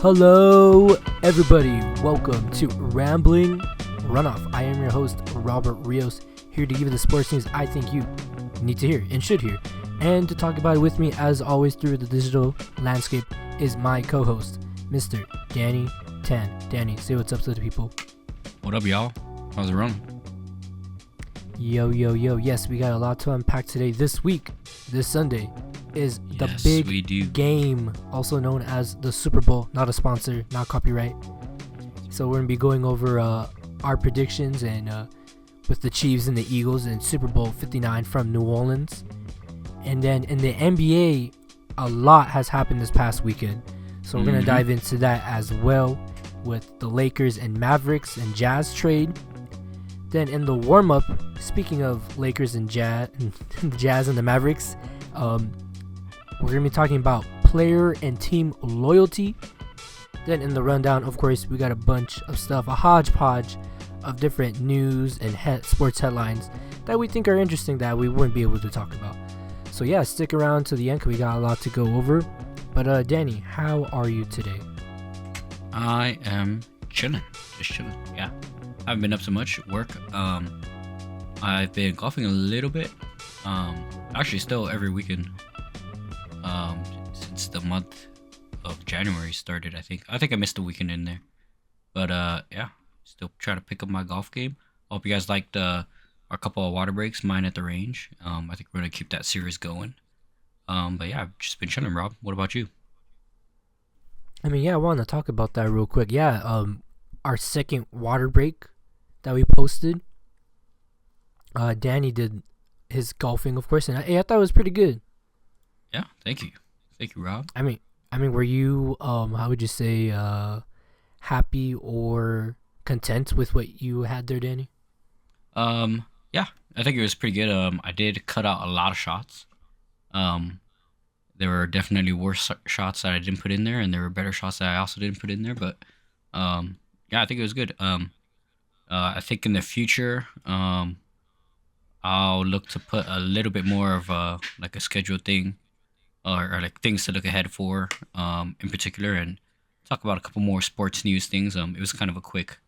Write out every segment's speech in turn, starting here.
Hello, everybody. Welcome to Rambling RunOff. I am your host, Robert Rios, here to give you the sports news I think you need to hear and should hear. And to talk about it with me, as always, through the digital landscape, is my co-host, Mr. Danny Tan. Danny, say what's up to the people. What up, y'all? How's it running? Yo. Yes, we got a lot to unpack today. This week, this Sunday, is the big game, also known as the Super Bowl. Not a sponsor, not copyright. So we're going to be going over our predictions and with the Chiefs and the Eagles in Super Bowl 59 from New Orleans. And then in the NBA, a lot has happened this past weekend. So we're going to dive into that as well with the Lakers and Mavericks and Jazz trade. Then in the warm-up, speaking of Lakers and Jazz, the Jazz and the Mavericks, we're going to be talking about player and team loyalty. Then in the rundown, of course, we got a bunch of stuff, a hodgepodge of different news and sports headlines that we think are interesting that we wouldn't be able to talk about. So yeah, stick around to the end because we got a lot to go over. But Danny, how are you today? I am chilling, just chilling. Yeah, I haven't been up so much work. I've been golfing a little bit. Actually, still every weekend. Since the month of January started, I think I missed a weekend in there. But yeah, still trying to pick up my golf game. Hope you guys liked our couple of water breaks, mine at the range. I think we're gonna keep that series going. But yeah, I've just been chilling. Rob, what about you? I mean, yeah, I want to talk about that real quick. Yeah, our second water break that we posted. Danny did his golfing, of course, and I thought it was pretty good. Yeah, thank you, Rob. I mean, were you how would you say happy or content with what you had there, Danny? Yeah, I think it was pretty good. I did cut out a lot of shots. There were definitely worse shots that I didn't put in there, and there were better shots that I also didn't put in there. But yeah, I think it was good. I think in the future, I'll look to put a little bit more of like a scheduled thing, or like things to look ahead for, in particular, and talk about a couple more sports news things. It was kind of a quicker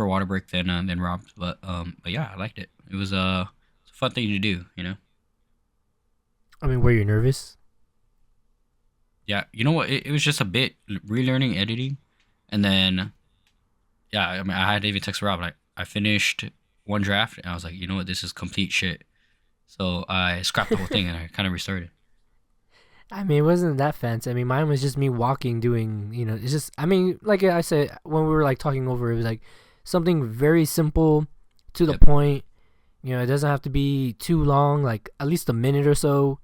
water break than Rob's, but yeah, I liked it. It was a fun thing to do, you know. I mean, were you nervous? Yeah, you know what? It was just a bit relearning editing, and then yeah, I mean, I had to even text Rob like I finished one draft, and I was like, you know what, this is complete shit. So I scrapped the whole thing and I kind of restarted. I mean, it wasn't that fancy. I mean, mine was just me walking, doing, you know, it's just, I mean, like I said, when we were like talking over, it was like something very simple, to the point. You know, it doesn't have to be too long, like at least a minute or so.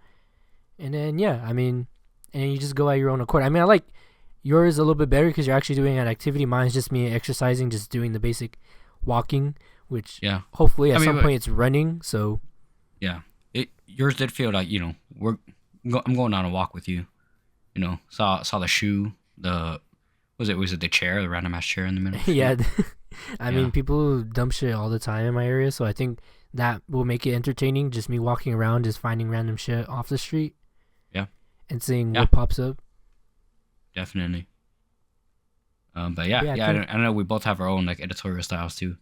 And then, yeah, I mean, and you just go at your own accord. I mean, I like yours a little bit better because you're actually doing an activity. Mine's just me exercising, just doing the basic walking, which hopefully at some point it's running. So yeah, yours did feel like, you know, I'm going on a walk with you. You know, saw the shoe, was it the chair, the random ass chair in the middle? Yeah, I mean, people dump shit all the time in my area, so I think that will make it entertaining. Just me walking around, just finding random shit off the street. Yeah, and seeing what pops up. Definitely. But I know we both have our own like editorial styles too.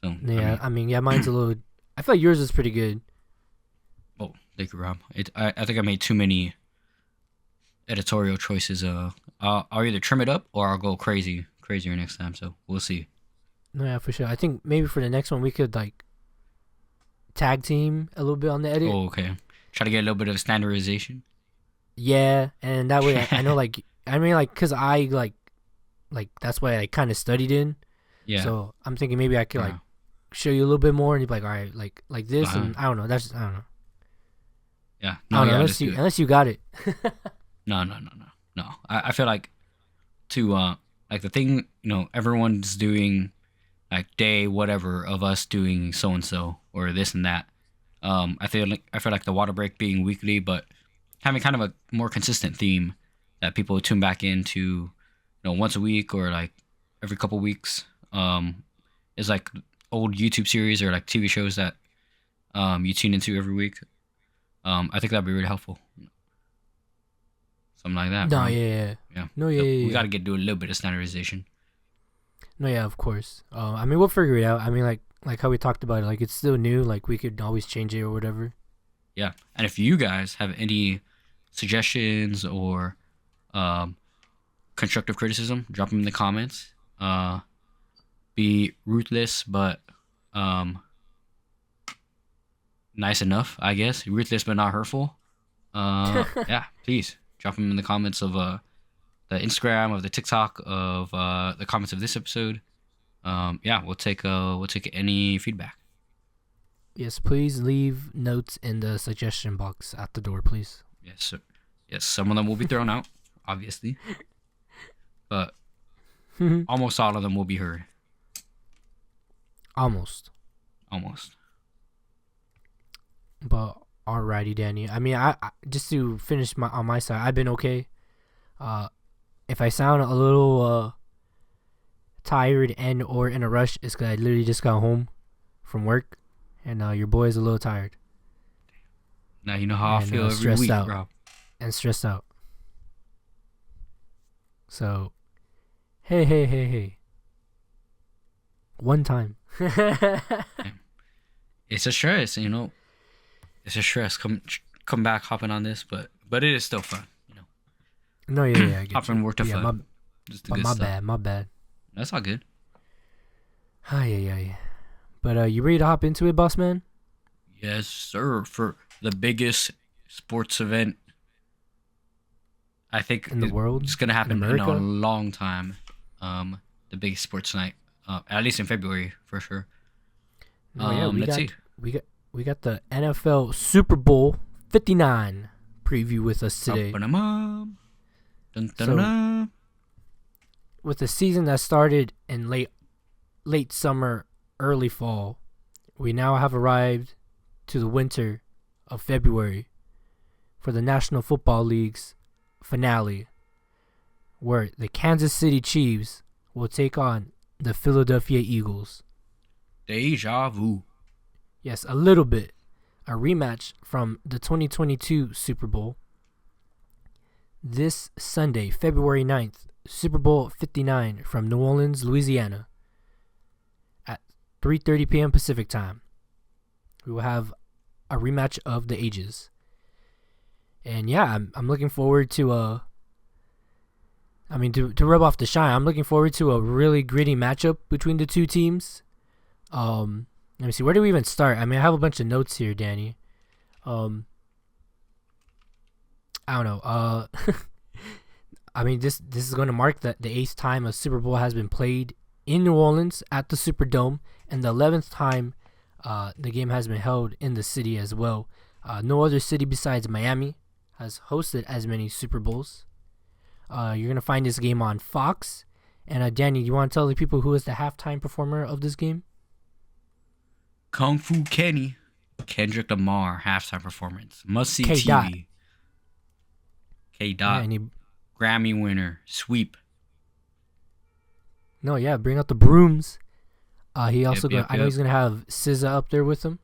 So yeah, I mean, mine's a little. I feel like yours is pretty good. Oh, thank you, Rob. I think I made too many editorial choices. I'll either trim it up or I'll go crazier next time. So we'll see. No, yeah, for sure. I think maybe for the next one we could like tag team a little bit on the edit. Oh, okay. Try to get a little bit of standardization. Yeah, and that way I know, like, I mean, like, cause I like that's why I kind of studied in. Yeah. So I'm thinking maybe I could like show you a little bit more, and you'd be like, all right, like this, and I don't know. That's I don't know. Yeah. No, unless you got it. No. I feel like to like the thing, you know, everyone's doing like day whatever of us doing so and so or this and that. I feel like the water break being weekly, but having kind of a more consistent theme that people tune back into, you know, once a week or like every couple weeks. Is like old YouTube series or like TV shows that you tune into every week. I think that'd be really helpful. something like that. No, bro. yeah. No, So yeah. we got to do a little bit of standardization. No, yeah, of course. I mean, we'll figure it out. I mean, like how we talked about it. Like, it's still new. Like, we could always change it or whatever. Yeah, and if you guys have any suggestions or constructive criticism, drop them in the comments. Be ruthless, but nice enough, I guess. Ruthless, but not hurtful. Yeah, please drop them in the comments of the Instagram, of the TikTok, of the comments of this episode. Yeah, we'll take any feedback. Yes, please leave notes in the suggestion box at the door, please. Yes, sir. Yes, some of them will be thrown out, obviously, but almost all of them will be heard. Almost. But alrighty, Danny. I mean, I just to finish on my side, I've been okay. If I sound a little tired and or in a rush, it's because I literally just got home from work, and your boy is a little tired. Now you know how I feel every week, out, bro. And stressed out. So, hey. One time. It's a stress, you know. It's a stress. Come back hopping on this, but it is still fun, you know. No, yeah, I get hopping work to fun. My bad. That's all good. Yeah. But you ready to hop into it, boss man? Yes, sir. For the biggest sports event, I think in the world, it's gonna happen in a long time. The biggest sports night, at least in February for sure. Let's see. We got the NFL Super Bowl 59 preview with us today. So, with the season that started in late summer, early fall, we now have arrived to the winter of February for the National Football League's finale, where the Kansas City Chiefs will take on the Philadelphia Eagles. Deja vu. Yes, a little bit. A rematch from the 2022 Super Bowl. This Sunday, February 9th, Super Bowl 59 from New Orleans, Louisiana at 3:30 p.m. Pacific time. We will have a rematch of the ages. And yeah, I'm looking forward to to rub off the shine. I'm looking forward to a really gritty matchup between the two teams. Let me see, where do we even start? I mean, I have a bunch of notes here, Danny. I don't know. I mean, this is going to mark the 8th time a Super Bowl has been played in New Orleans at the Superdome, and the 11th time the game has been held in the city as well. No other city besides Miami has hosted as many Super Bowls. You're going to find this game on Fox. And Danny, you want to tell the people who is the halftime performer of this game? Kung Fu Kenny, Kendrick Lamar halftime performance. Must see K-Dot. TV. K-Dot. Yeah, Grammy winner. Sweep. No, yeah, bring out the brooms. He also Yep. I know he's gonna have SZA up there with him.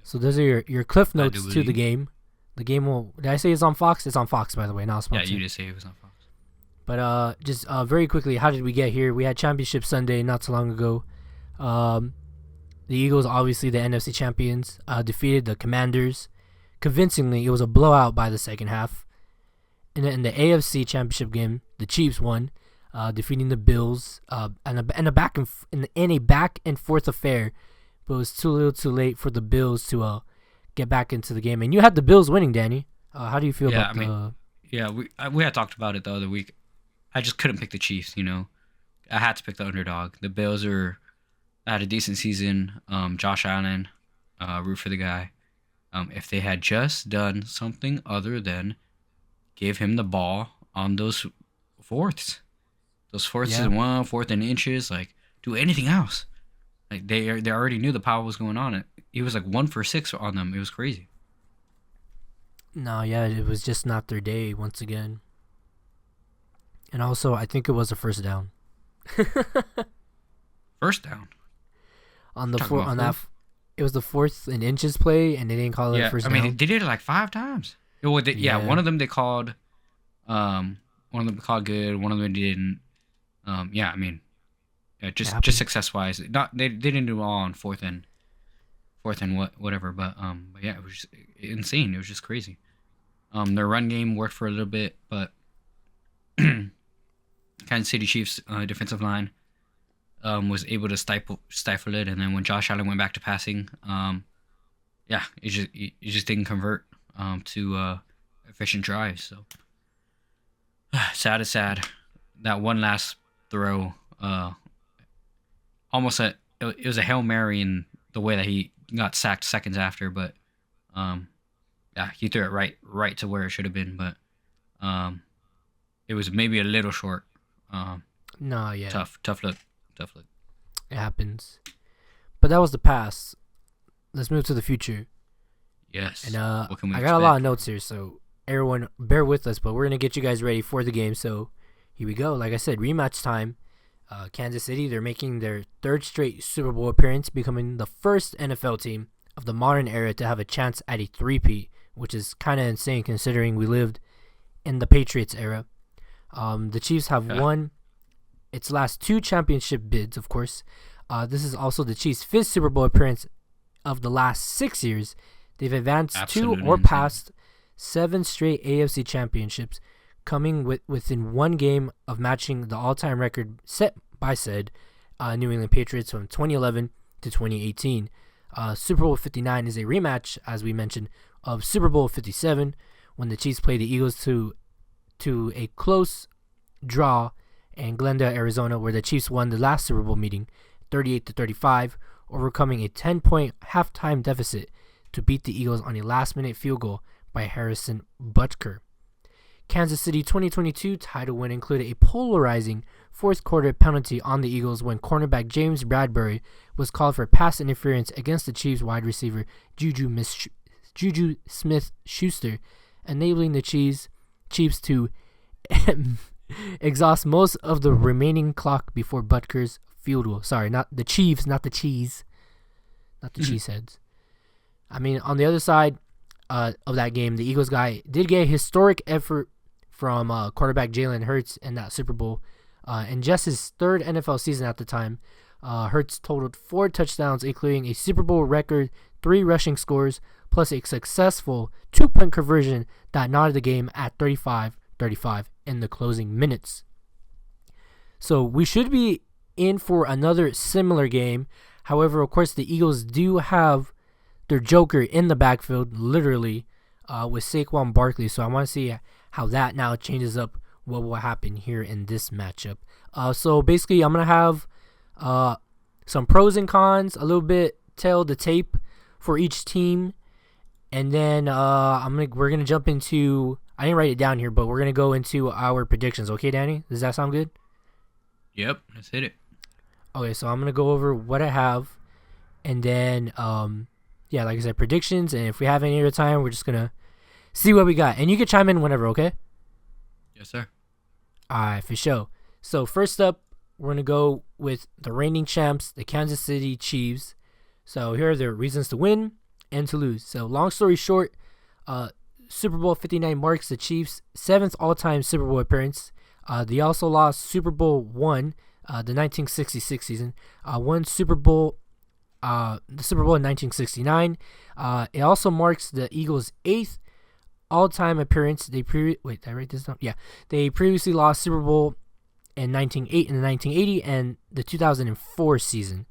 So those are your cliff notes to the game. The game will. Did I say it's on Fox? It's on Fox, by the way. Not sponsored. Yeah, you just say it was on Fox. But just very quickly, how did we get here? We had Championship Sunday not so long ago. The Eagles, obviously the NFC champions, defeated the Commanders convincingly. It was a blowout by the second half. And in the AFC Championship game, the Chiefs won, defeating the Bills in a back and forth affair. But it was too little, too late for the Bills to get back into the game. And you had the Bills winning, Danny. How do you feel about the? Yeah, we had talked about it the other week. I just couldn't pick the Chiefs. You know, I had to pick the underdog. The Bills had a decent season. Josh Allen, root for the guy. If they had just done something other than give him the ball on those fourths and 1, 4th and inches, like do anything else. Like they already knew the power was going on. He was like 1 for 6 on them. It was crazy. No, yeah, it was just not their day once again. And also, I think it was a first down. First down. On the it was the 4th and inches play, and they didn't call it a first down. I mean, they did it like 5 times. Well, one of them they called One of them called good, one of them didn't. Yeah, I mean, yeah, just success wise, not they didn't do all on fourth and whatever, but yeah, it was just insane. It was just crazy. Their run game worked for a little bit, but Kansas City Chiefs defensive line was able to stifle it, and then when Josh Allen went back to passing, yeah, it just didn't convert to efficient drives. So sad is sad. That one last throw, almost it was a Hail Mary in the way that he got sacked seconds after, but yeah, he threw it right to where it should have been, but it was maybe a little short. No, yeah. Tough look. It happens. But that was the past. Let's move to the future. Yes. And I got a lot of notes here, so everyone bear with us, but we're going to get you guys ready for the game. So here we go. Like I said, rematch time. Kansas City, they're making their third straight Super Bowl appearance, becoming the first NFL team of the modern era to have a chance at a three-peat, which is kind of insane considering we lived in the Patriots era. The Chiefs have won its last two championship bids, of course. This is also the Chiefs' fifth Super Bowl appearance of the last 6 years. They've advanced to or past 7 straight AFC championships, coming within one game of matching the all-time record set by said New England Patriots from 2011 to 2018. Super Bowl 59 is a rematch, as we mentioned, of Super Bowl 57, when the Chiefs played the Eagles to a close draw in Glendale, Arizona, where the Chiefs won the last Super Bowl meeting 38-35, overcoming a 10-point halftime deficit to beat the Eagles on a last-minute field goal by Harrison Butker. Kansas City 2022 title win included a polarizing fourth-quarter penalty on the Eagles when cornerback James Bradbury was called for pass interference against the Chiefs wide receiver Juju Smith-Schuster, enabling the Chiefs to exhaust most of the remaining clock before Butker's field goal. Sorry, not the Chiefs, not the cheese. Not the cheeseheads. I mean, on the other side of that game, the Eagles guy did get a historic effort from quarterback Jalen Hurts in that Super Bowl. In just his third NFL season at the time, Hurts totaled 4 touchdowns, including a Super Bowl record 3 rushing scores, plus a successful 2-point conversion that knotted the game at 35-35 in the closing minutes. So we should be in for another similar game. However, of course, the Eagles do have their joker in the backfield, literally, with Saquon Barkley. So I want to see how that now changes up what will happen here in this matchup. So basically, I'm going to have some pros and cons, a little bit tell the tape for each team. And then we're going to jump into, I didn't write it down here, but we're going to go into our predictions. Okay, Danny? Does that sound good? Yep, let's hit it. Okay, so I'm going to go over what I have. And then, yeah, like I said, predictions. And if we have any other time, we're just going to see what we got. And you can chime in whenever, okay? Yes, sir. All right, for sure. So first up, we're going to go with the reigning champs, the Kansas City Chiefs. So here are their reasons to win and to lose. So long story short, Super Bowl 59 marks the Chiefs' 7th all-time Super Bowl appearance. They also lost Super Bowl I, the 1966 season. Won Super Bowl, the Super Bowl in 1969. It also marks the Eagles' 8th all-time appearance. Wait, did I write this down? Yeah, they previously lost Super Bowl in the 1980 and the 2004 season.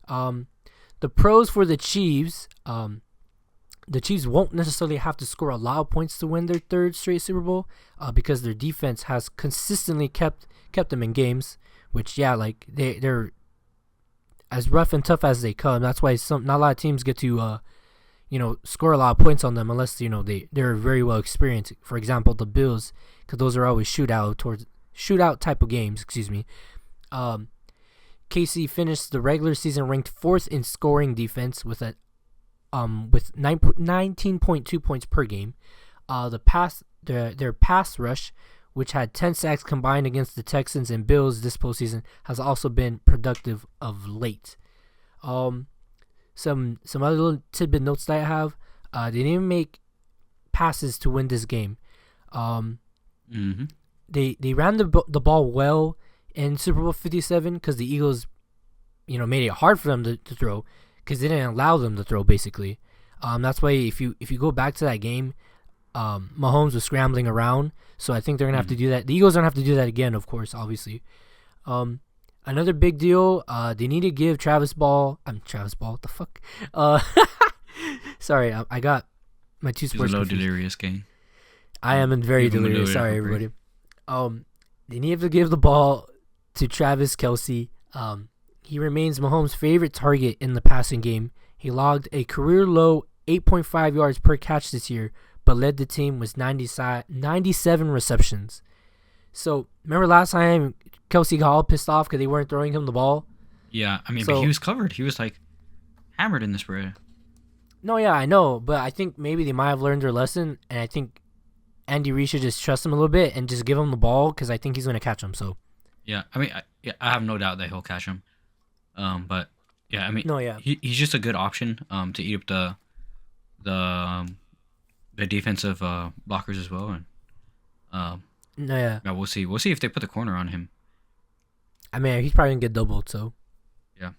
The pros for the Chiefs, the Chiefs won't necessarily have to score a lot of points to win their third straight Super Bowl, because their defense has consistently kept them in games, which, yeah, like they're as rough and tough as they come. That's why not a lot of teams get to score a lot of points on them unless they're very well experienced. For example, the Bills, because those are always shootout type of games. Excuse me. KC finished the regular season ranked 4th in scoring defense with 19.2 points per game. Their pass rush, which had 10 sacks combined against the Texans and Bills this postseason, has also been productive of late. Some other little tidbit notes that I have. They didn't make passes to win this game. Mm-hmm. They ran the ball well in Super Bowl 57 because the Eagles, made it hard for them to throw because they didn't allow them to throw basically. That's why if you go back to that game, Mahomes was scrambling around. So I think they're gonna have to do that. The Eagles are gonna have to do that again, of course, obviously. Another big deal. They need to give Travis Ball. What the fuck? Sorry, I got my two sports. He's a little delirious, gang. I am very delirious. Sorry, everybody. They need to give the ball to Travis Kelce. He remains Mahomes' favorite target in the passing game. He logged a career low 8.5 yards per catch this year, but led the team with 97 receptions. So, remember last time Kelce got all pissed off because they weren't throwing him the ball? Yeah, but he was covered. He was, hammered in the spread. No, yeah, I know, but I think maybe they might have learned their lesson, and I think Andy Reid should just trust him a little bit and just give him the ball because I think he's going to catch him, so. Yeah, I have no doubt that he'll catch him. But, yeah, No, yeah. He's just a good option to eat up the defensive blockers as well, and no, yeah. We'll see. We'll see if they put the corner on him. He's probably gonna get doubled. So. Yeah.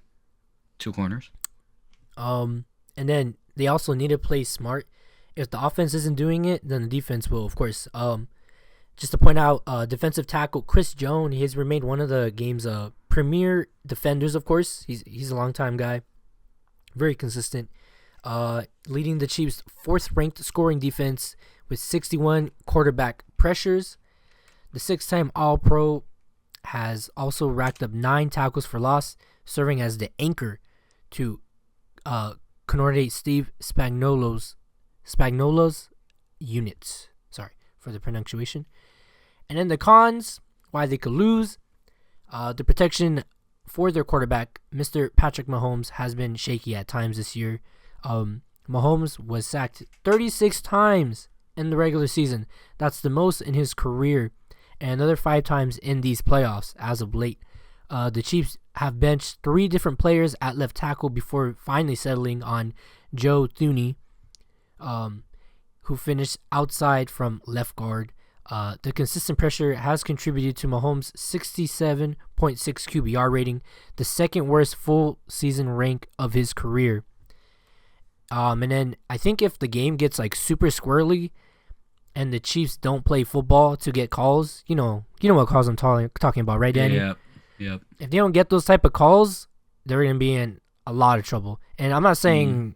2 corners. And then they also need to play smart. If the offense isn't doing it, then the defense will, of course. Just to point out, defensive tackle Chris Jones, he has remained one of the game's premier defenders. Of course, he's a long-time guy, very consistent. Leading the Chiefs' 4th-ranked scoring defense with 61 quarterback pressures. The 6-time All-Pro has also racked up 9 tackles for loss, serving as the anchor to coordinate Steve Spagnuolo's units. Sorry for the pronunciation. And then the cons, why they could lose. The protection for their quarterback, Mr. Patrick Mahomes, has been shaky at times this year. Mahomes was sacked 36 times in the regular season. That's the most in his career, and another 5 times in these playoffs as of late. The Chiefs have benched 3 different players at left tackle before finally settling on Joe Thuney, who finished outside from left guard. The consistent pressure has contributed to Mahomes' 67.6 QBR rating, the 2nd worst full season rank of his career. And then I think if the game gets super squirrely and the Chiefs don't play football to get calls, you know what calls I'm talking about, right, Danny? Yep. If they don't get those type of calls, they're going to be in a lot of trouble. And I'm not saying,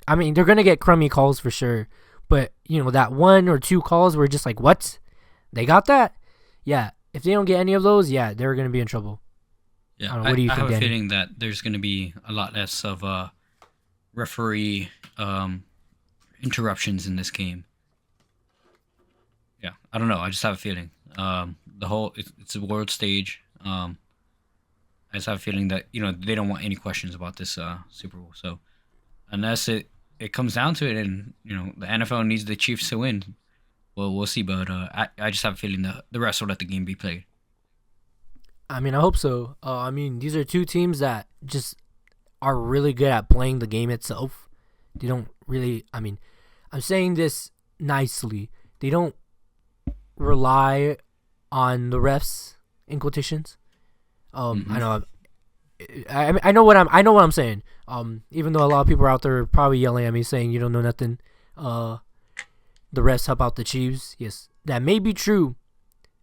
they're going to get crummy calls for sure. But, that 1 or 2 calls were just what? They got that? Yeah. If they don't get any of those, yeah, they're going to be in trouble. Yeah, what do you think, have Danny? a feeling that there's going to be a lot less of referee interruptions in this game. Yeah, I don't know. I just have a feeling. It's a world stage. I just have a feeling that they don't want any questions about this Super Bowl. So unless it comes down to it, and the NFL needs the Chiefs to win, well, we'll see. But I just have a feeling that the rest will let the game be played. I hope so. These are 2 teams that just are really good at playing the game itself. They don't really. I'm saying this nicely. They don't rely on the refs in quotations. I know what I'm saying. Even though a lot of people are out there probably yelling at me saying you don't know nothing. The refs help out the Chiefs. Yes, that may be true,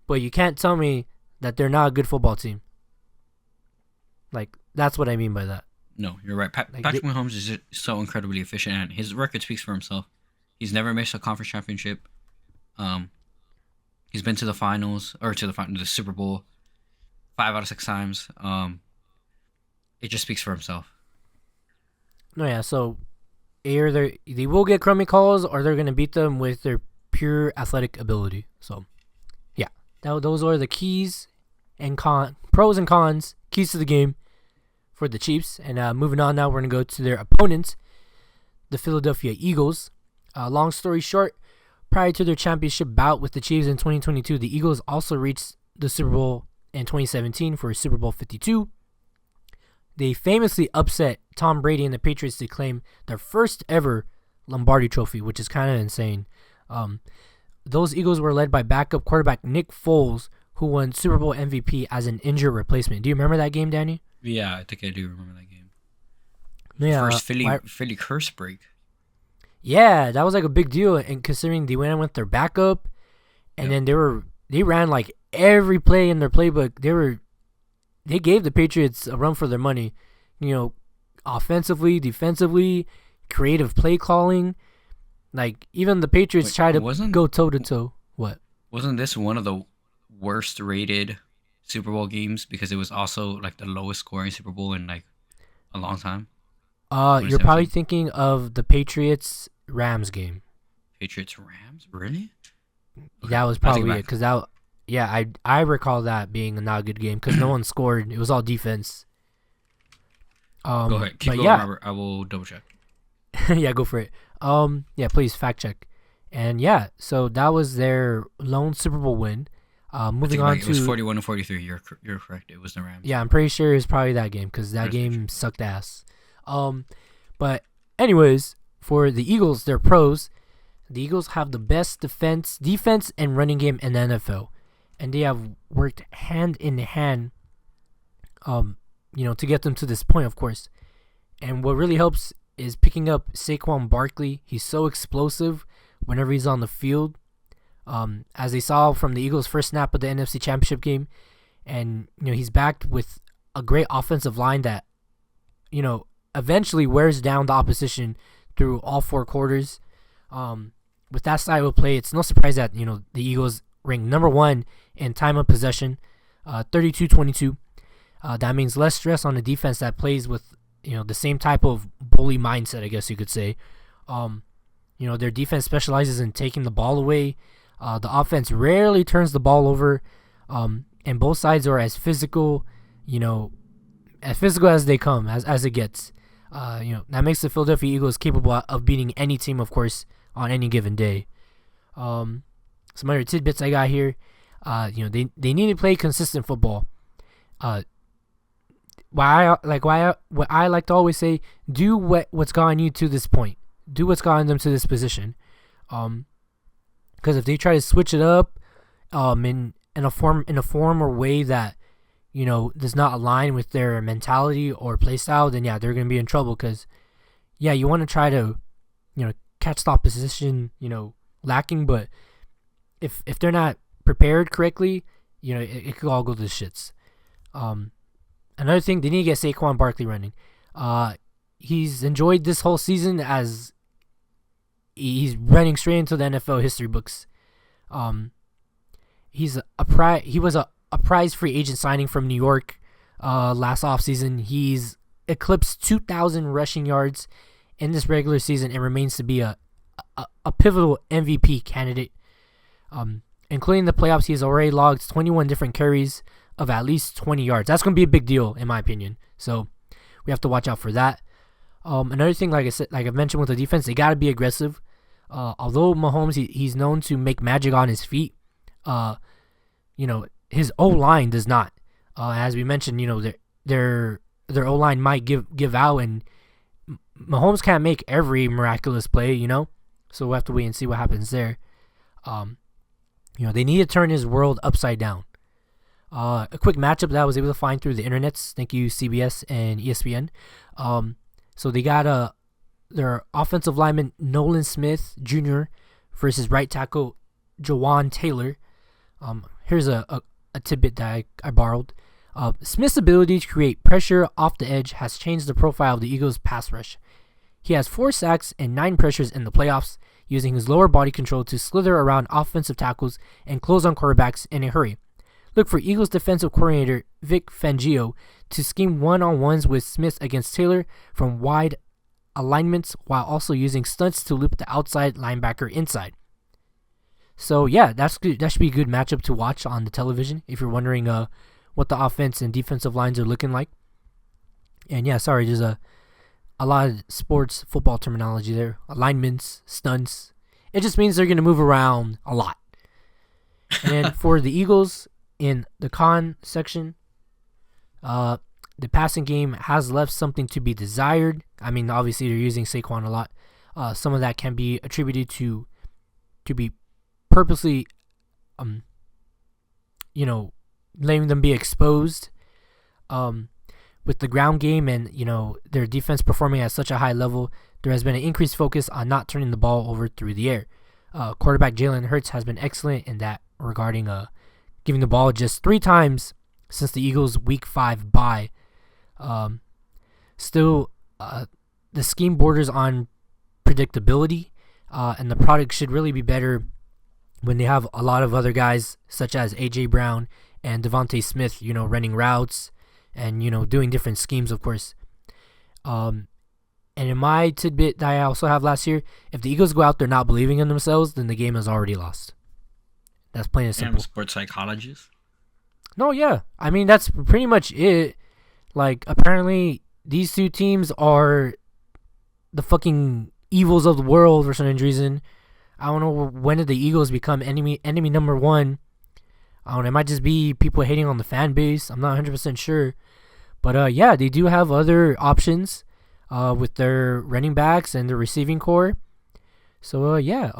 but you can't tell me that they're not a good football team. That's what I mean by that. No, you're right. Patrick Mahomes is just so incredibly efficient, and his record speaks for himself. He's never missed a conference championship. He's been to the finals, or to the Super Bowl 5 out of 6 times. It just speaks for himself. No, yeah. So either they will get crummy calls, or they're gonna beat them with their pure athletic ability. So, yeah, those are the keys and pros and cons, keys to the game for the Chiefs. And moving on now, we're gonna go to their opponents, the Philadelphia Eagles. Long story short, prior to their championship bout with the Chiefs in 2022, the Eagles also reached the Super Bowl in 2017 for Super Bowl 52. They famously upset Tom Brady and the Patriots to claim their first ever Lombardi trophy, which is kind of insane. those Eagles were led by backup quarterback Nick Foles, who won Super Bowl MVP as an injured replacement. Do you remember that game, Danny? Yeah, I think I do remember that game. Yeah, First Philly curse break. Yeah, that was like a big deal, and considering they went in with their backup, and then they ran like every play in their playbook. They gave the Patriots a run for their money, offensively, defensively, creative play calling. Like even the Patriots tried to go toe to toe. What? Wasn't this one of the worst rated Super Bowl games because it was also like the lowest scoring Super Bowl in like a long time? You're probably thinking of the Patriots-Rams game. Patriots-Rams? Really? That was probably it. Because I recall that being a not a good game because no one scored. It was all defense. Go ahead. Keep going, Robert. I will double check. Yeah, go for it. Please fact check. And yeah, so that was their lone Super Bowl win. Moving on to... It was 41-43. You're correct. It was the Rams. Yeah, I'm pretty sure it was probably that game because that game sucked ass. But anyways, for the Eagles, they're pros. The Eagles have the best defense and running game in the NFL, and they have worked hand in hand, to get them to this point, of course. And what really helps is picking up Saquon Barkley. He's so explosive whenever he's on the field. As they saw from the Eagles' first snap of the NFC Championship game, and he's backed with a great offensive line that, eventually wears down the opposition through all four quarters. With that style of play, it's no surprise that the Eagles rank number 1 in time of possession, 32-22. That means less stress on the defense that plays with the same type of bully mindset, I guess you could say. Their defense specializes in taking the ball away. The offense rarely turns the ball over, and both sides are as physical, as they come, as it gets. That makes the Philadelphia Eagles capable of beating any team, of course, on any given day. Some other tidbits I got here. They need to play consistent football. What I like to always say, do what's gotten you to this point. Do what's gotten them to this position. Because if they try to switch it up, in a form or way that does not align with their mentality or play style, then they're going to be in trouble. Because you want to try to catch the opposition lacking, but if they're not prepared correctly, it could all go to the shits. Another thing, they need to get Saquon Barkley running. He's enjoyed this whole season as he's running straight into the NFL history books. He was a prize free agent signing from New York last offseason. He's eclipsed 2,000 rushing yards in this regular season and remains to be a pivotal MVP candidate. Including the playoffs, he has already logged 21 different carries of at least 20 yards. That's going to be a big deal, in my opinion. So we have to watch out for that. Another thing, like I've mentioned with the defense, they got to be aggressive. Although Mahomes, he's known to make magic on his feet, his O-line does not. As we mentioned, their O-line might give out, and Mahomes can't make every miraculous play, So we'll have to wait and see what happens there. They need to turn his world upside down. A quick matchup that I was able to find through the internets. Thank you, CBS and ESPN. So they got their offensive lineman Nolan Smith Jr. versus right tackle Jawan Taylor. Here's a tidbit that I borrowed. Smith's ability to create pressure off the edge has changed the profile of the Eagles' pass rush. He has 4 sacks and 9 pressures in the playoffs, using his lower body control to slither around offensive tackles and close on quarterbacks in a hurry. Look for Eagles defensive coordinator Vic Fangio to scheme one-on-ones with Smith against Taylor from wide alignments while also using stunts to loop the outside linebacker inside. So that's good. That should be a good matchup to watch on the television if you're wondering what the offense and defensive lines are looking like. And there's a lot of sports football terminology there. Alignments, stunts. It just means they're going to move around a lot. And then for the Eagles, in the con section, the passing game has left something to be desired. I mean, obviously they're using Saquon a lot. Some of that can be attributed to be purposely, letting them be exposed, with the ground game and their defense performing at such a high level. There has been an increased focus on not turning the ball over through the air. Quarterback Jalen Hurts has been excellent in that regarding giving the ball just 3 times since the Eagles' Week 5 bye. Still, the scheme borders on predictability, and the product should really be better when they have a lot of other guys such as A.J. Brown and Devontae Smith, running routes and, doing different schemes, of course. And in my tidbit that I also have last year, if the Eagles go out there not believing in themselves, then the game is already lost. That's plain and simple. Sports psychologist? No, yeah. I mean, that's pretty much it. Like, apparently, these 2 teams are the fucking evils of the world for some reason. I don't know, when did the Eagles become enemy number 1? I don't know, it might just be people hating on the fan base. I'm not 100% sure. But, yeah, they do have other options with their running backs and their receiving core. So, yeah.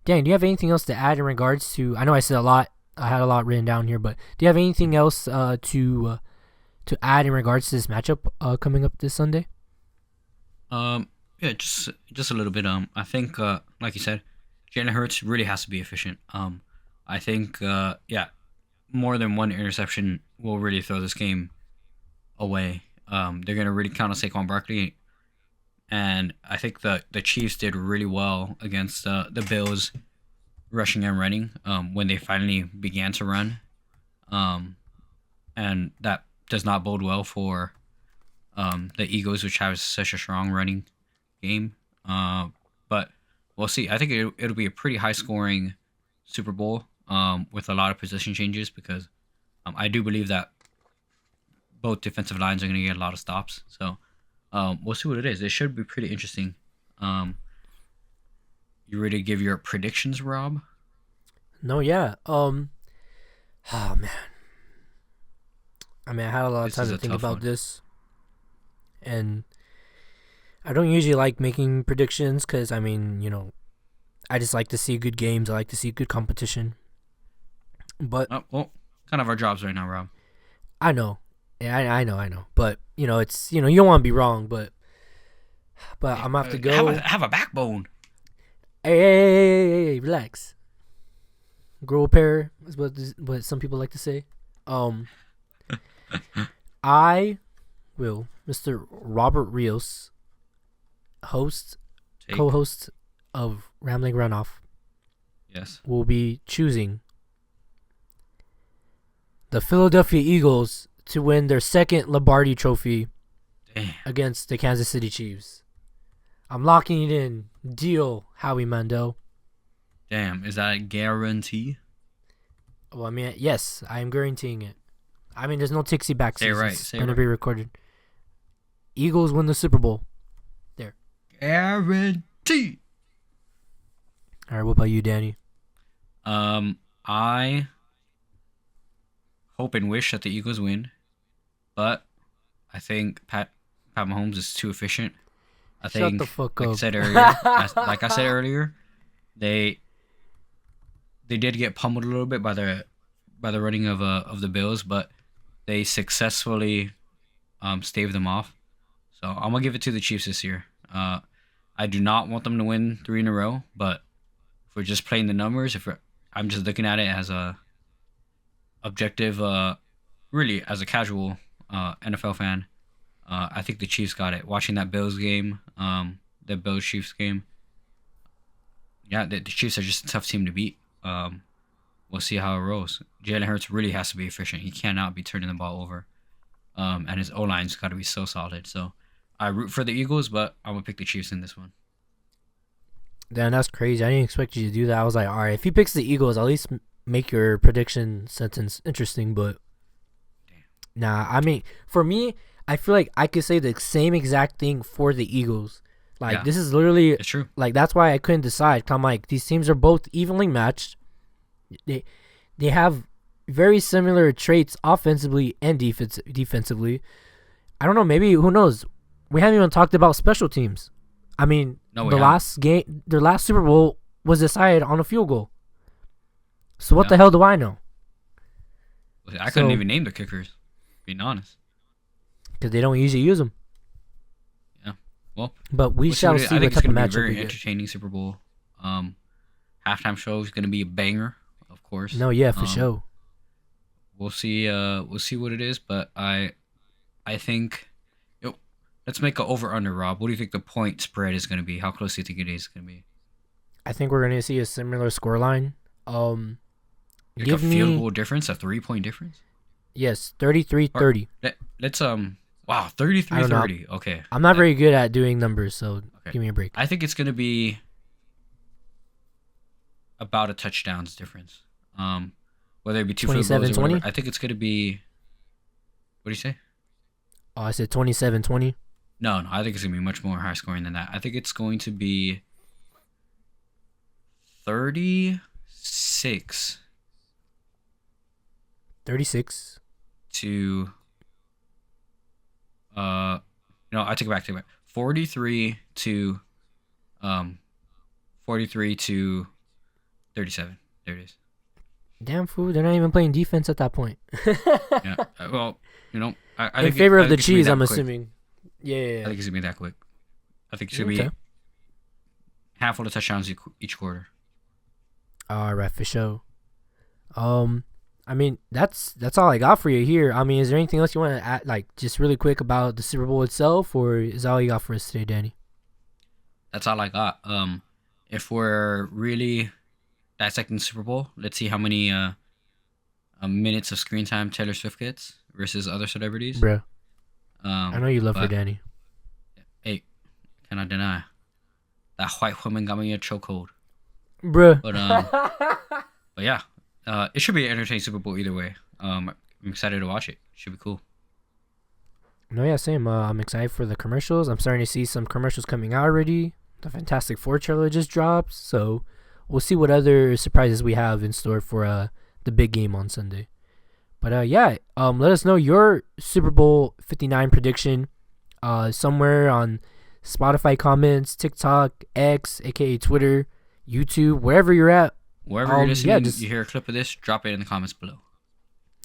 Dan, do you have anything else to add in regards to... I know I said a lot. I had a lot written down here, but do you have anything else to add in regards to this matchup coming up this Sunday? Yeah, just a little bit. I think, like you said, Jalen Hurts really has to be efficient. I think, more than one interception will really throw this game away. They're gonna really count on Saquon Barkley, and I think the Chiefs did really well against the Bills, rushing and running when they finally began to run, and that does not bode well for the Eagles, which have such a strong running game. But we'll see. I think it'll be a pretty high-scoring Super Bowl with a lot of position changes, because I do believe that both defensive lines are going to get a lot of stops. So we'll see what it is. It should be pretty interesting. You ready to give your predictions, Rob? No, yeah. Oh, man. I mean, I had a lot of time to think about this. And I don't usually like making predictions because, I mean, I just like to see good games. I like to see good competition. But well, kind of our jobs right now, Rob. I know. Yeah, I know. But, it's, you don't want to be wrong, but I'm going to have to go. Have a backbone. Hey, relax. Grow a pair is what some people like to say. I will, Mr. Robert Rios, co-host of Rambling RunOff. Yes. Will be choosing the Philadelphia Eagles to win their second Lombardi Trophy against the Kansas City Chiefs. I'm locking it in. Deal, Howie Mandel. Damn, is that a guarantee? Well, I mean, yes, I am guaranteeing it. I mean, there's no Tixie back. Say right. It's going to be recorded. Eagles win the Super Bowl. There. Guarantee. All right, what about you, Danny? I hope and wish that the Eagles win, but I think Pat Mahomes is too efficient. I think, Shut the fuck like up. I said earlier, they did get pummeled a little bit by the running of the Bills, but they successfully staved them off. So I'm gonna give it to the Chiefs this year. I do not want them to win 3 in a row, but if we're just playing the numbers, I'm just looking at it as a objective, really as a casual NFL fan. I think the Chiefs got it. Watching that Bills game, the Bills-Chiefs game, yeah, the Chiefs are just a tough team to beat. We'll see how it rolls. Jalen Hurts really has to be efficient. He cannot be turning the ball over. And his O-line's got to be so solid. So I root for the Eagles, but I'm going to pick the Chiefs in this one. Damn, that's crazy. I didn't expect you to do that. I was like, all right, if he picks the Eagles, at least make your prediction sentence interesting. But nah, I mean, for me, I feel like I could say the same exact thing for the Eagles. Like, this is literally... It's true. Like, that's why I couldn't decide. I'm like, these teams are both evenly matched. They have very similar traits offensively and defensively. I don't know. Maybe, who knows? We haven't even talked about special teams. I mean, their last Super Bowl was decided on a field goal. So what the hell do I know? I couldn't even name the kickers, being honest. Because they don't usually use them. Yeah. Well, but we shall see what type of matchup we get. I think it's going to be a very entertaining Super Bowl. Halftime show is going to be a banger, of course. No, yeah, for sure. We'll see. We'll see what it is, but I think. Let's make an over/under, Rob. What do you think the point spread is going to be? How close do you think it is going to be? I think we're going to see a similar scoreline. Like a field goal difference, a 3-point difference. Yes, 33-30. Let's wow, 33-30. Okay. I'm not very good at doing numbers, so give me a break. I think it's going to be about a touchdowns difference. Whether it be 2 field goals or whatever. I think it's going to be. What do you say? Oh, I said 27-20. No, I think it's going to be much more high scoring than that. I think it's going to be 36. 36 to I take it back. 43 to 37. There it is. Damn fool, they're not even playing defense at that point. Yeah. Well, I in favor of the Chiefs, I'm assuming. Yeah. I think it's gonna be that quick. I think it's gonna be half of the touchdowns each quarter. All right, for sure. I mean, that's all I got for you here. I mean, is there anything else you want to add, like, just really quick about the Super Bowl itself, or is that all you got for us today, Danny? That's all I got. If we're really dissecting the Super Bowl, let's see how many minutes of screen time Taylor Swift gets versus other celebrities. Bruh. I know you love her, Danny. Hey, cannot deny. That white woman got me a chokehold. Bruh. But yeah, it should be an entertaining Super Bowl either way. I'm excited to watch it. Should be cool. No, yeah, same. I'm excited for the commercials. I'm starting to see some commercials coming out already. The Fantastic Four trailer just dropped, so we'll see what other surprises we have in store for the big game on Sunday. But let us know your Super Bowl 59 prediction somewhere on Spotify comments, TikTok, X, aka Twitter, YouTube, wherever you're at. Wherever you're listening, you hear a clip of this, drop it in the comments below.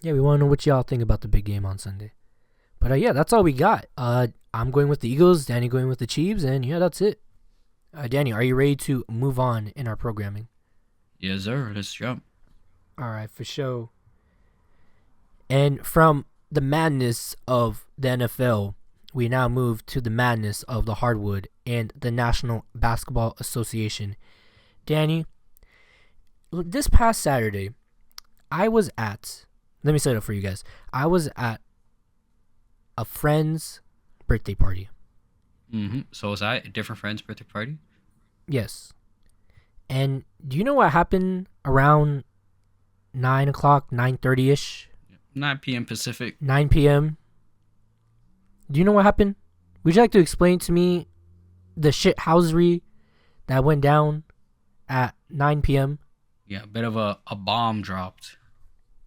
Yeah, we want to know what y'all think about the big game on Sunday. But that's all we got. I'm going with the Eagles, Danny going with the Chiefs, and that's it. Danny, are you ready to move on in our programming? Yes, sir. Let's jump. All right, for sure. And from the madness of the NFL, we now move to the madness of the hardwood and the National Basketball Association. Danny, this past Saturday, let me set it up for you guys. I was at a friend's birthday party. Mm-hmm. So was I, a different friend's birthday party? Yes. And do you know what happened around 9 o'clock, 9:30-ish? 9 p.m. Pacific. 9 p.m. Do you know what happened? Would you like to explain to me the shithousery that went down at 9 p.m.? Yeah, a bit of a bomb dropped.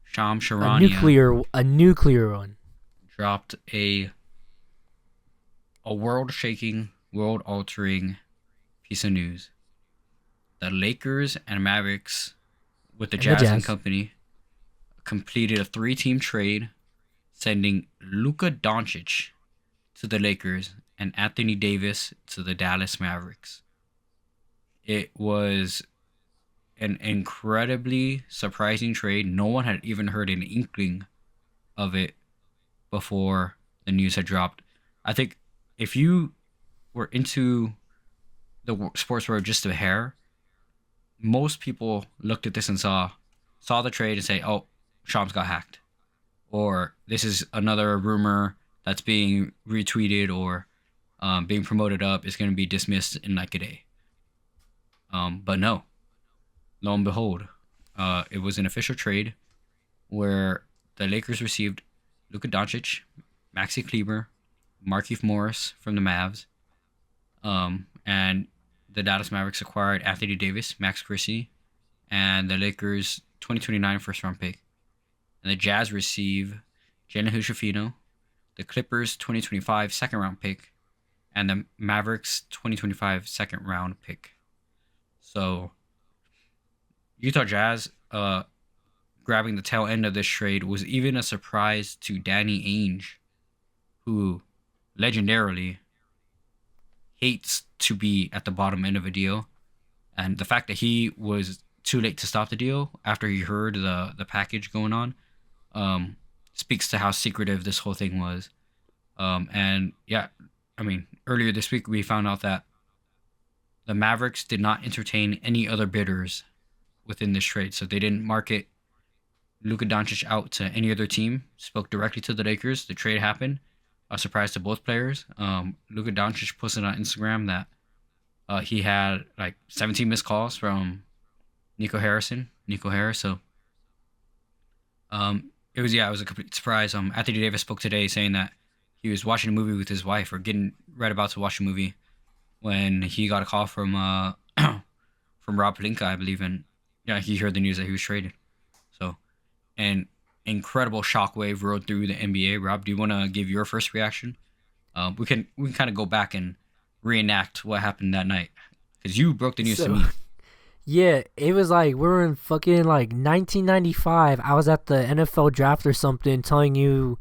Sham Sharania. A nuclear one. Dropped a world-shaking, world-altering piece of news. The Lakers and Mavericks, with the Jazz and company, completed a 3-team trade, sending Luka Dončić to the Lakers and Anthony Davis to the Dallas Mavericks. It was an incredibly surprising trade. No one had even heard an inkling of it before the news had dropped. I think if you were into the sports world just a hair, most people looked at this and saw the trade and say, oh, Shams got hacked. Or this is another rumor that's being retweeted or being promoted up, is going to be dismissed in like a day. But no. Lo and behold, it was an official trade where the Lakers received Luka Dončić, Maxi Kleber, Markieff Morris from the Mavs, and the Dallas Mavericks acquired Anthony Davis, Max Christie, and the Lakers' 2029 first-round pick. And the Jazz receive Jalen Hood-Schifino, the Clippers' 2025 second-round pick, and the Mavericks' 2025 second-round pick. So, Utah Jazz, grabbing the tail end of this trade was even a surprise to Danny Ainge, who legendarily hates to be at the bottom end of a deal. And the fact that he was too late to stop the deal after he heard the package going on speaks to how secretive this whole thing was. And yeah, I mean, earlier this week we found out that the Mavericks did not entertain any other bidders within this trade. So they didn't market Luka Dončić out to any other team, spoke directly to the Lakers. The trade happened. A surprise to both players. Luka Dončić posted on Instagram that he had like 17 missed calls from Nico Harris. So it was a complete surprise. Anthony Davis spoke today saying that he was watching a movie with his wife, or getting right about to watch a movie, when he got a call from from Rob Pelinka, I believe, and yeah, he heard the news that he was traded. So, an incredible shockwave rode through the NBA. Rob, do you want to give your first reaction? We can kind of go back and reenact what happened that night, because you broke the news to me. Yeah, it was like we were in fucking like 1995. I was at the NFL draft or something, telling you,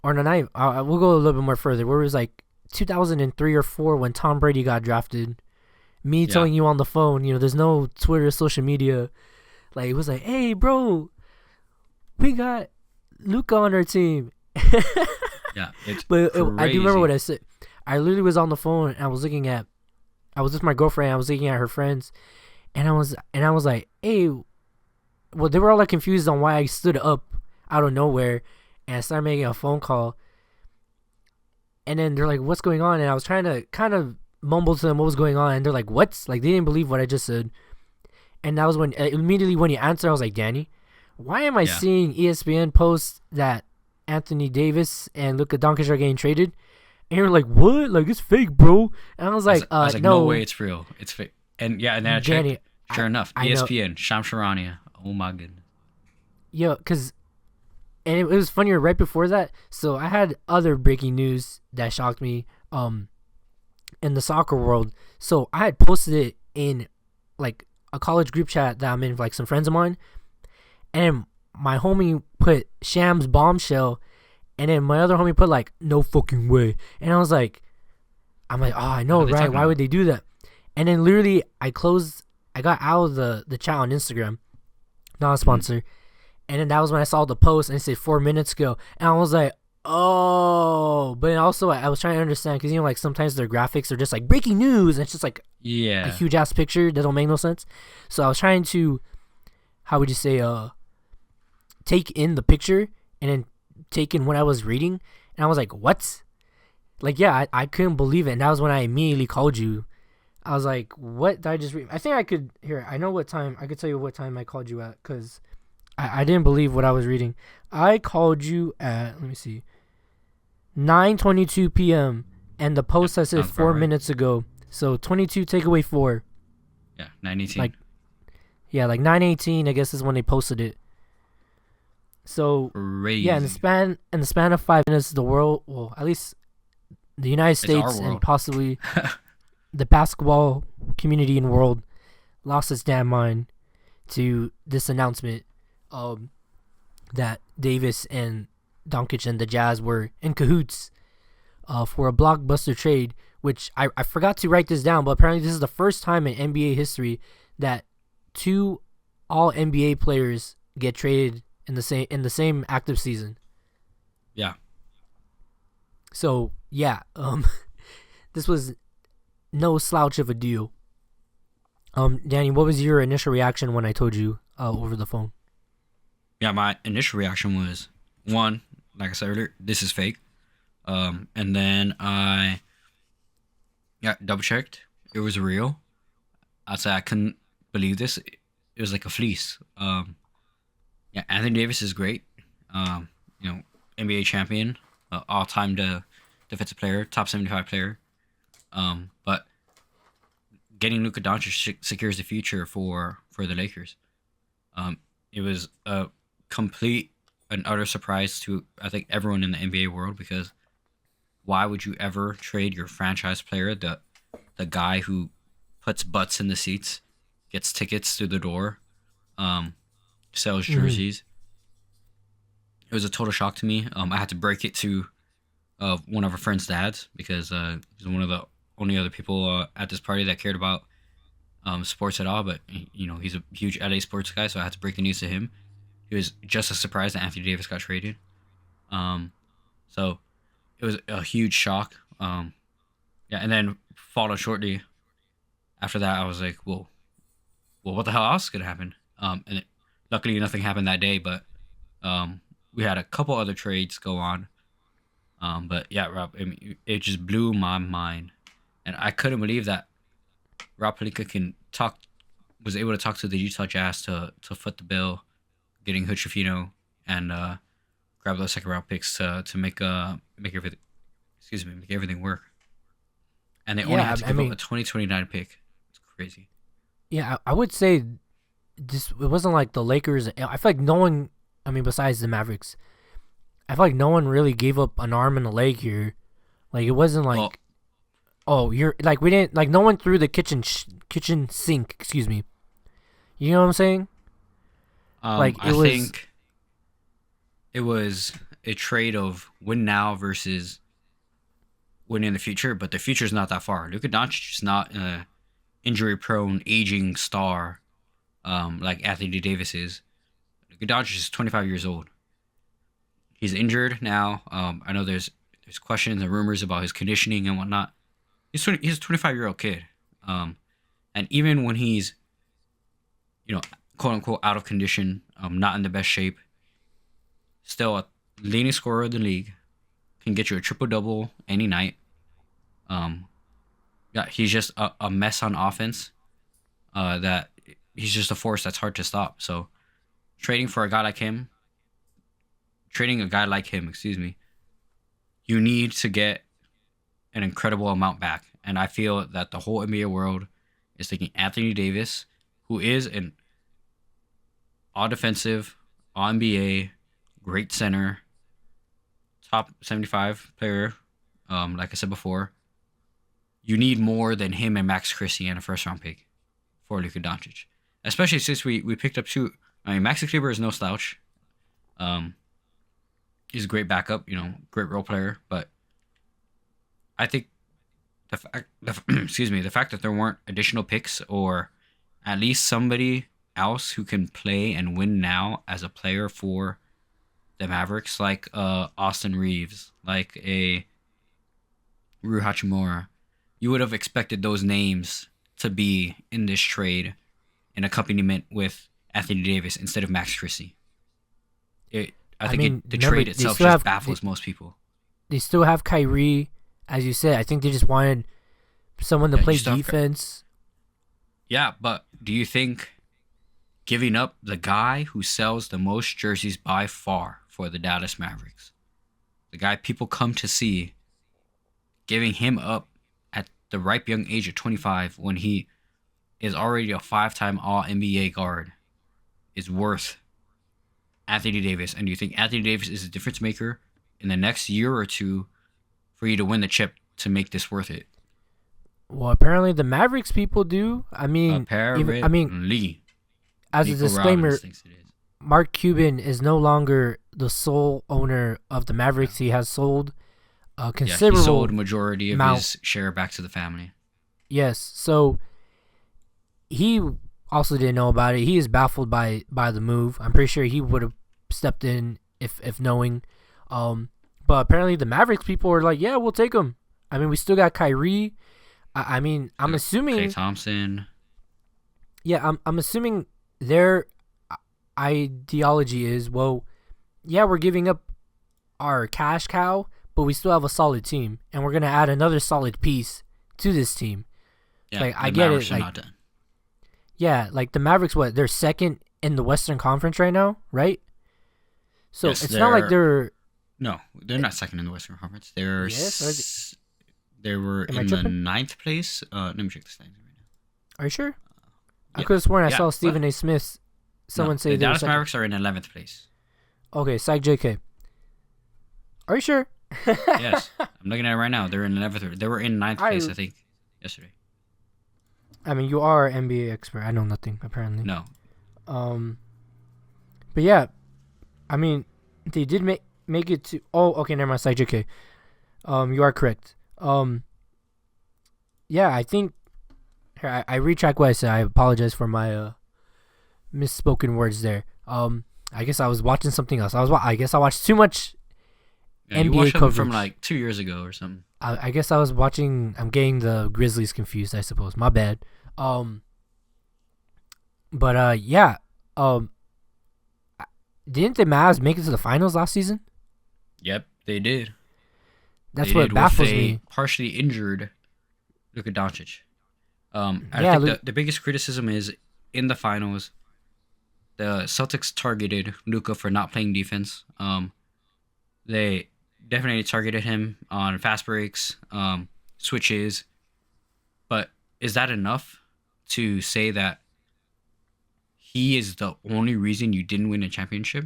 or no, we'll go a little bit more further. Where it was like 2003 or 4 when Tom Brady got drafted. Me telling you on the phone, there's no Twitter, social media. Like, it was like, hey, bro, we got Luka on our team. Yeah, but I do remember what I said. I literally was on the phone and I was with my girlfriend. I was looking at her friends, and I was like, hey, well, they were all like confused on why I stood up out of nowhere and I started making a phone call. And then they're like, what's going on? And I was trying to kind of mumble to them what was going on. And they're like, what? Like, they didn't believe what I just said. And that was when, immediately when you answered, I was like, Danny, why am I seeing ESPN post that Anthony Davis and Luka Dončić are getting traded? And you're like, what? Like, it's fake, bro. And I was like, no way, it's real. It's fake. And yeah, and then I checked. Danny, sure enough, ESPN, Shams Charania. Oh my goodness. Yeah, because... And it was funnier right before that. So I had other breaking news that shocked me in the soccer world. So I had posted it in like a college group chat that I'm in with like some friends of mine. And my homie put Shams bombshell. And then my other homie put like, no fucking way. And I was like, oh, I know, right? Why would they do that? And then literally I got out of the chat on Instagram. Not a sponsor. And then that was when I saw the post and it said 4 minutes ago. And I was like, oh. But also I was trying to understand, because, like, sometimes their graphics are just like breaking news. And it's just like a huge ass picture that don't make no sense. So I was trying to, how would you say, take in the picture and then take in what I was reading. And I was like, what? Like, yeah, I couldn't believe it. And that was when I immediately called you. I was like, what did I just read? I think I could, I know what time. I could tell you what time I called you at, because I didn't believe what I was reading. I called you at, let me see, 9:22 p.m. and the post that said 4 minutes ago. So 22 take away 4. Yeah, 9:18. Like 9:18, I guess, is when they posted it. So crazy. Yeah, in the span of 5 minutes, the world, well, at least the United States and possibly the basketball community and world lost its damn mind to this announcement. That Davis and Dončić and the Jazz were in cahoots for a blockbuster trade, which I forgot to write this down, but apparently this is the first time in NBA history that 2 all NBA players get traded in the same active season. Yeah. So yeah, this was no slouch of a deal. Danny, what was your initial reaction when I told you over the phone? Yeah, my initial reaction was, one, like I said earlier, this is fake. And then I double checked. It was real. I'd say I couldn't believe this. It was like a fleece. Anthony Davis is great. NBA champion, all-time defensive player, top 75 player. But getting Luka Dončić secures the future for the Lakers. It was a complete and utter surprise to, I think, everyone in the NBA world, because why would you ever trade your franchise player, the guy who puts butts in the seats, gets tickets through the door, sells jerseys. It was a total shock to me. I had to break it to one of our friends' dads because he's one of the only other people at this party that cared about sports at all. But he's a huge LA sports guy, so I had to break the news to him. He was just as surprised that Anthony Davis got traded. So it was a huge shock. And then followed shortly after that, I was like, well, what the hell else could happen? Luckily, nothing happened that day, but we had a couple other trades go on. But yeah, Rob, I mean, it just blew my mind. And I couldn't believe that Rob Pelinka was able to talk to the Utah Jazz to foot the bill, getting Hood-Schifino and grab those second round picks to make everything work. And they only had to give up a 2029 pick. It's crazy. Yeah, I would say it wasn't like the Lakers. I feel like no one, besides the Mavericks, I feel like no one really gave up an arm and a leg here. Like, it wasn't like, you're like, we didn't, like, no one threw the kitchen sink, excuse me. You know what I'm saying? I think it was a trade of win now versus win in the future, but the future is not that far. Luka Dončić is not an injury-prone, aging star like Anthony Davis is. Luka Dončić is 25 years old. He's injured now. I know there's questions and rumors about his conditioning and whatnot. He's a 25-year-old kid. And even when he's, quote-unquote out of condition, not in the best shape, still a leading scorer of the league, can get you a triple-double any night. He's just a mess on offense. That he's just a force that's hard to stop. So trading a guy like him, you need to get an incredible amount back. And I feel that the whole NBA world is taking Anthony Davis, who is an all-defensive, all-NBA, great center, top 75 player, like I said before. You need more than him and Max Christie and a first-round pick for Luka Dončić. Especially since we picked up two. Maxi Kleber is no slouch. He's a great backup, great role player. But I think the fact that there weren't additional picks or at least somebody else who can play and win now as a player for the Mavericks, like Austin Reeves, like a Rui Hachimura, you would have expected those names to be in this trade in accompaniment with Anthony Davis instead of Max Christie. The trade itself just baffles most people. They still have Kyrie, as you said. I think they just wanted someone to play defense. Yeah, but do you think giving up the guy who sells the most jerseys by far for the Dallas Mavericks, the guy people come to see, giving him up at the ripe young age of 25 when he is already a 5-time All-NBA guard, is worth Anthony Davis? And do you think Anthony Davis is a difference maker in the next year or two for you to win the chip to make this worth it? Well, apparently the Mavericks people do. As a disclaimer, Mark Cuban is no longer the sole owner of the Mavericks. He has sold a considerable he sold majority of his share back to the family. Yes, so he also didn't know about it. He is baffled by the move. I'm pretty sure he would have stepped in if knowing. But apparently the Mavericks people are like, yeah, we'll take him. We still got Kyrie. I'm assuming Klay Thompson. Yeah, I'm assuming their ideology is, well, yeah, we're giving up our cash cow, but we still have a solid team, and we're gonna add another solid piece to this team. Yeah, I get it. Not done. Yeah, like the Mavericks, they're second in the Western Conference right now, right? So yes, it's not like they're... No, they're not second in the Western Conference. They were in the 9th place. Let me check the standings right now. Are you sure? I could have sworn I saw Stephen A. Smith. Say the Dallas Mavericks are in 11th place. Okay, psych JK. Are you sure? Yes, I'm looking at it right now. They're in 11th. They were in 9th place, I think, yesterday. You are an NBA expert. I know nothing, apparently. No. But yeah, I mean, they did make it to. Oh, okay, never mind. Side JK. You are correct. Yeah, I think. Here, I retract what I said. I apologize for my misspoken words there. I guess I was watching something else. I guess I watched too much NBA you watched coverage from like 2 years ago or something. I guess I was watching. I'm getting the Grizzlies confused. I suppose. My bad. But yeah. Didn't the Mavs make it to the finals last season? Yep, they did. That's what baffles me. Partially injured Luka Dončić. I think the biggest criticism is in the finals, the Celtics targeted Luka for not playing defense. They definitely targeted him on fast breaks, switches. But is that enough to say that he is the only reason you didn't win a championship?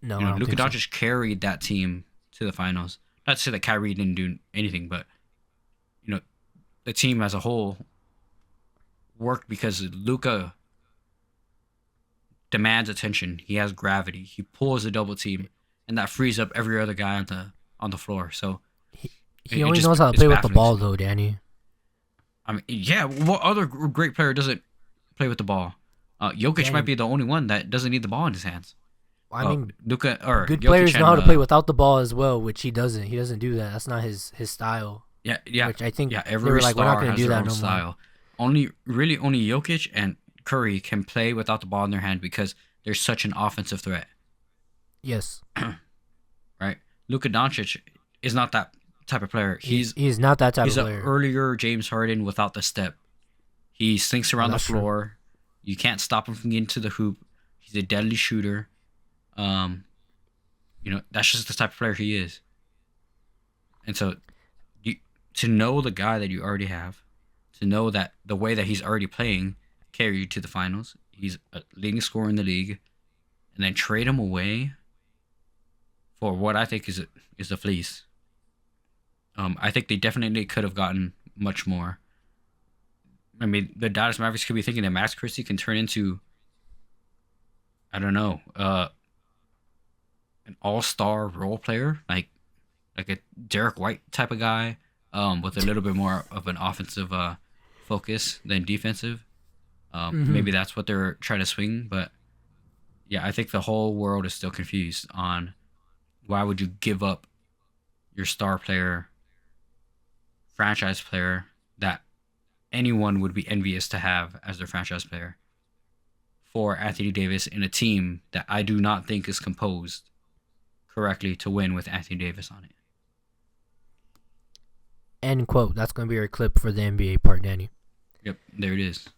Luka Dončić carried that team to the finals. Not to say that Kyrie didn't do anything, but the team as a whole worked because Luka demands attention. He has gravity. He pulls a double team, and that frees up every other guy on the floor. So he only knows how to play with the ball, though, Danny. I mean, yeah. What other great player doesn't play with the ball? Jokic might be the only one that doesn't need the ball in his hands. I mean, Luka or good Jokic players know how to play without the ball as well, which he doesn't. He doesn't do that. That's not his style. Yeah. Which I think every they were like, star we're not going to has do their that own no style. more. Only Jokic and Curry can play without the ball in their hand because they're such an offensive threat. Yes. Right. Luka Dončić is not that type of player. He's not that type of player. He's an earlier James Harden without the step. He slinks around the floor. True. You can't stop him from getting to the hoop. He's a deadly shooter. That's just the type of player he is. And so, to know the guy that you already have, to know that the way that he's already playing carry you to the finals, he's a leading scorer in the league, and then trade him away for what I think is a fleece. I think they definitely could have gotten much more. I mean, the Dallas Mavericks could be thinking that Max Christie can turn into, I don't know, an all-star role player, like a Derek White type of guy, with a little bit more of an offensive focus than defensive. Maybe that's what they're trying to swing, but yeah, I think the whole world is still confused on why would you give up your star player, franchise player that anyone would be envious to have as their franchise player for Anthony Davis in a team that I do not think is composed correctly to win with Anthony Davis on it. End quote. That's going to be our clip for the NBA part, Danny. Yep, there it is.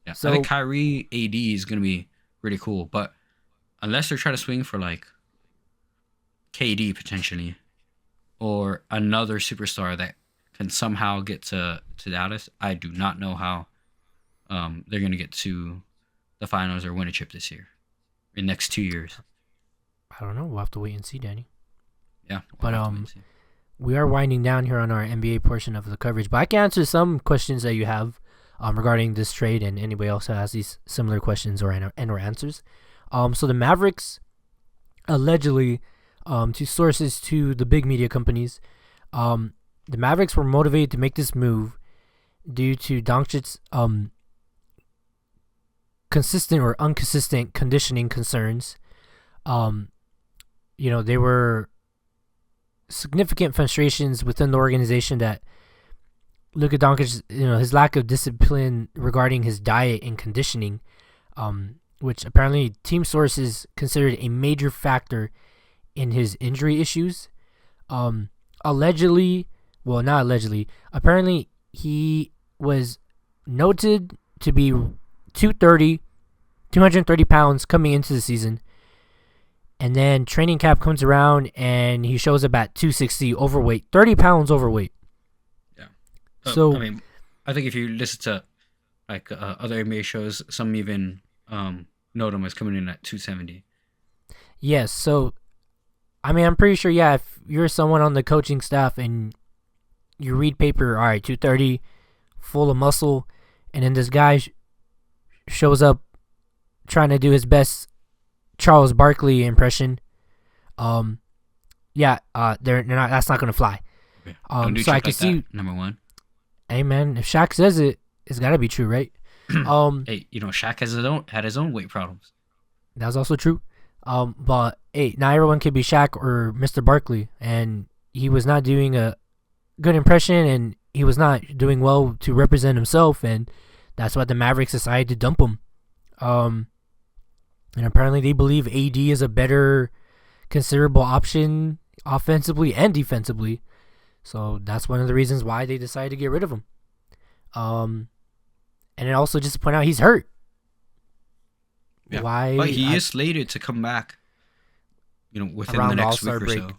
Yeah, so, I think Kyrie AD is going to be really cool, but unless they're trying to swing for like KD potentially or another superstar that can somehow get to Dallas, I do not know how they're going to get to the finals or win a chip this year, in the next 2 years. I don't know. We'll have to wait and see, Danny. Yeah. But we are winding down here on our NBA portion of the coverage, but I can answer some questions that you have regarding this trade, and anybody else who has these similar questions or answers. So the Mavericks allegedly, to sources to the big media companies, the Mavericks were motivated to make this move due to Doncic's consistent or inconsistent conditioning concerns. There were significant frustrations within the organization that Luka Dončić, his lack of discipline regarding his diet and conditioning, which apparently team sources considered a major factor in his injury issues. Apparently he was noted to be 230 pounds coming into the season. And then training camp comes around and he shows up at 260 overweight, 30 pounds overweight. Yeah. So, I think if you listen to like other NBA shows, some even note him as coming in at 270. Yes. So, I'm pretty sure, if you're someone on the coaching staff and you read paper, all right, 230, full of muscle, and then this guy shows up trying to do his best Charles Barkley impression. Yeah, they're not. That's not gonna fly. Okay. So I can see that, number one. Hey man, if Shaq says it, it's gotta be true, right? Hey, Shaq had his own weight problems. That's also true. But hey, not everyone could be Shaq or Mr. Barkley, and he was not doing a good impression, and he was not doing well to represent himself, and that's why the Mavericks decided to dump him. And apparently they believe AD is a better considerable option offensively and defensively. So that's one of the reasons why they decided to get rid of him. And then also just to point out, he's hurt. Yeah. Why? But he is slated to come back, within the next All-Star week or break. So.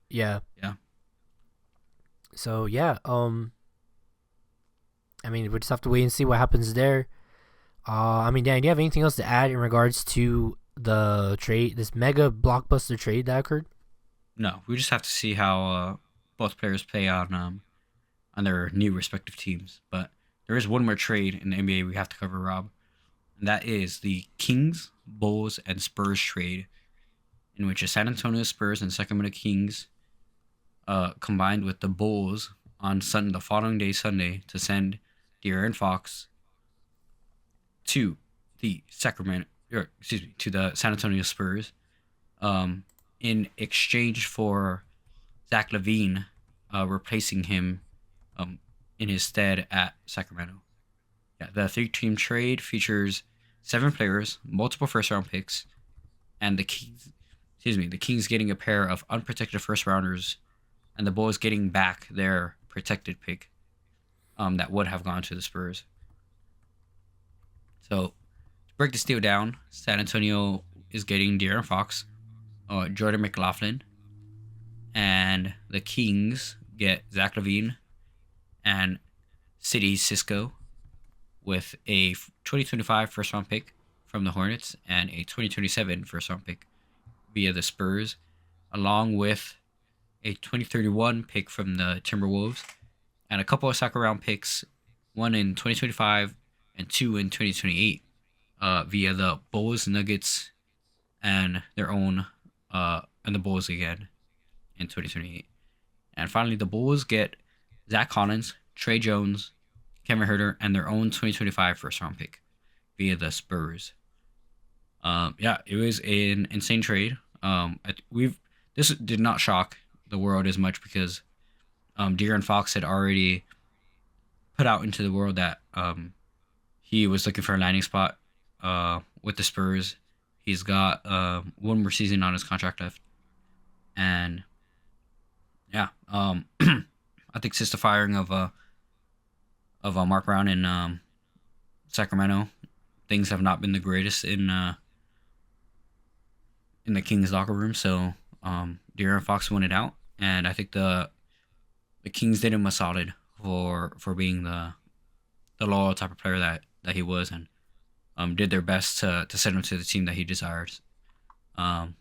Yeah. Yeah. So, yeah. I mean, we just have to wait and see what happens there. Dan, do you have anything else to add in regards to the trade, this mega blockbuster trade that occurred? No, we just have to see how both players play on their new respective teams. But there is one more trade in the NBA we have to cover, Rob, and that is the Kings, Bulls, and Spurs trade, in which the San Antonio Spurs and Sacramento Kings combined with the Bulls on the following day, Sunday, to send De'Aaron Fox to the to the San Antonio Spurs, in exchange for Zach LaVine, replacing him, in his stead at Sacramento. Yeah, the 3-team trade features 7 players, multiple first-round picks, and the Kings getting a pair of unprotected first-rounders, and the Bulls getting back their protected pick, that would have gone to the Spurs. So, to break this deal down, San Antonio is getting De'Aaron Fox, Jordan McLaughlin, and the Kings get Zach LaVine and City Cisco with a 2025 first-round pick from the Hornets and a 2027 first-round pick via the Spurs, along with a 2031 pick from the Timberwolves and a couple of second-round picks, one in 2025 and 2 in 2028, via the Bulls, Nuggets, and their own, and the Bulls again in 2028. And finally, the Bulls get Zach Collins, Trey Jones, Kevin Huerter, and their own 2025 first-round pick via the Spurs. Yeah, it was an insane trade. This did not shock the world as much because De'Aaron Fox had already put out into the world that he was looking for a landing spot with the Spurs. He's got one more season on his contract left. And yeah, I think since the firing of Mark Brown in Sacramento, things have not been the greatest in the Kings locker room. So De'Aaron Fox won it out, and I think the Kings did him a solid for being the loyal type of player that he was, and did their best to send him to the team that he desires. And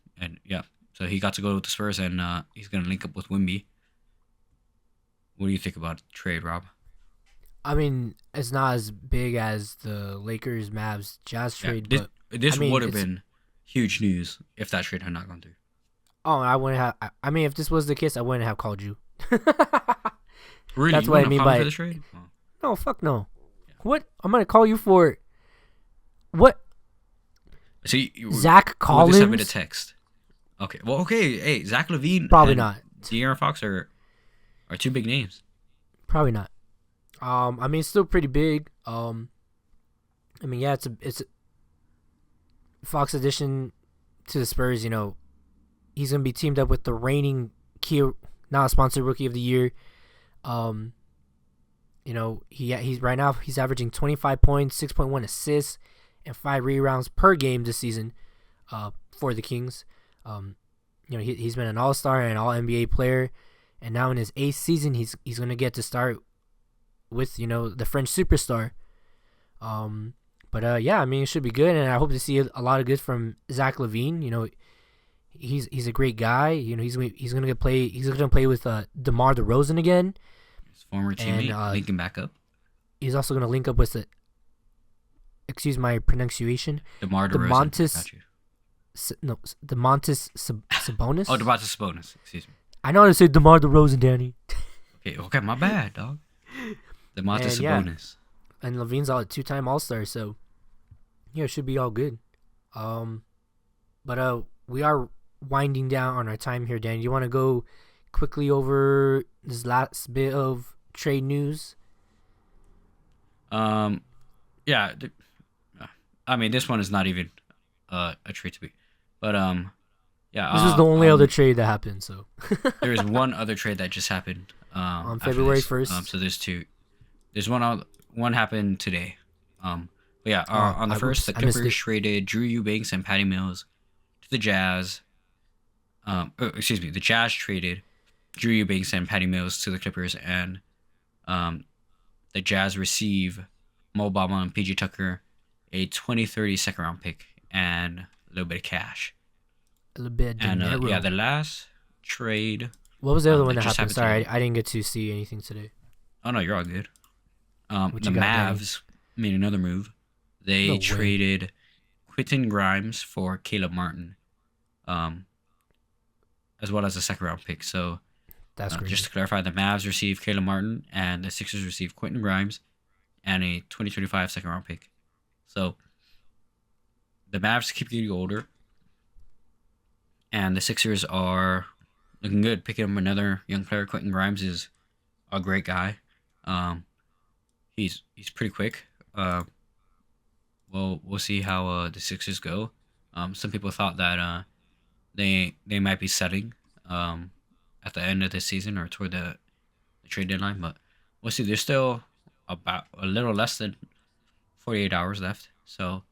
yeah, so he got to go with the Spurs, and he's going to link up with Wemby. What do you think about the trade, Rob? I mean, it's not as big as the Lakers, Mavs, Jazz trade, but this would have been huge news if that trade had not gone through. Oh, I wouldn't have. I mean, if this was the case, I wouldn't have called you. Really? That's what I mean by the trade? Oh. No, fuck no. Yeah. What? I'm gonna call you for what? So Zach Collins? Just send me the text. Okay. Well, okay. Hey, Zach LaVine. Probably not. De'Aaron Fox are two big names. Probably not. I mean, it's still pretty big. I mean, yeah, it's a Fox addition to the Spurs. You know, he's gonna be teamed up with the reigning not sponsored rookie of the year. You know, he's right now he's averaging 25 points, 6.1 assists, and 5 rebounds per game this season, for the Kings. You know, he's been an All-Star and All-NBA player, and now in his 8th season, he's gonna get to start with, you know, the French superstar. But yeah, I mean, it should be good, and I hope to see a lot of good from Zach LaVine. You know, he's a great guy. You know, he's gonna play with DeMar DeRozan again. His former teammate, linking back up. He's also gonna link up with excuse my pronunciation, DeMar DeRozan. Sabonis. Oh, Domantas Sabonis. Excuse me. I know how to say DeMar DeRozan, Danny. Okay, my bad, dog. Domantas Sabonis. And Levine's a 2-time All-Star, so it should be all good. But we are winding down on our time here, Danny. Do you want to go quickly over this last bit of trade news? Yeah. I mean, this one is not even a trade to be, but yeah. This is the only other trade that happened. So there is one other trade that just happened on February 1st. So there's two. There's one happened today. But yeah, on the first, the Clippers traded Drew Eubanks and Patty Mills to the Jazz. The Jazz traded Drew Eubanks and Patty Mills to the Clippers, and the Jazz receive Mo Bamba and PJ Tucker, a 2030 second round pick, and a little bit of cash. A little bit. And the last trade. What was the other one that happened? Sorry, I didn't get to see anything today. Oh no, you're all good. The Mavs made another move. They traded Quentin Grimes for Caleb Martin, as well as a second round pick. So that's great. Just to clarify, the Mavs received Caleb Martin, and the Sixers received Quentin Grimes and a 2025 second round pick. So the Mavs keep getting older, and the Sixers are looking good. Picking up another young player. Quentin Grimes is a great guy. He's pretty quick. We'll see how the Sixers go. Some people thought that they might be setting at the end of this season or toward the trade deadline, but we'll see. There's still about a little less than 48 hours left, so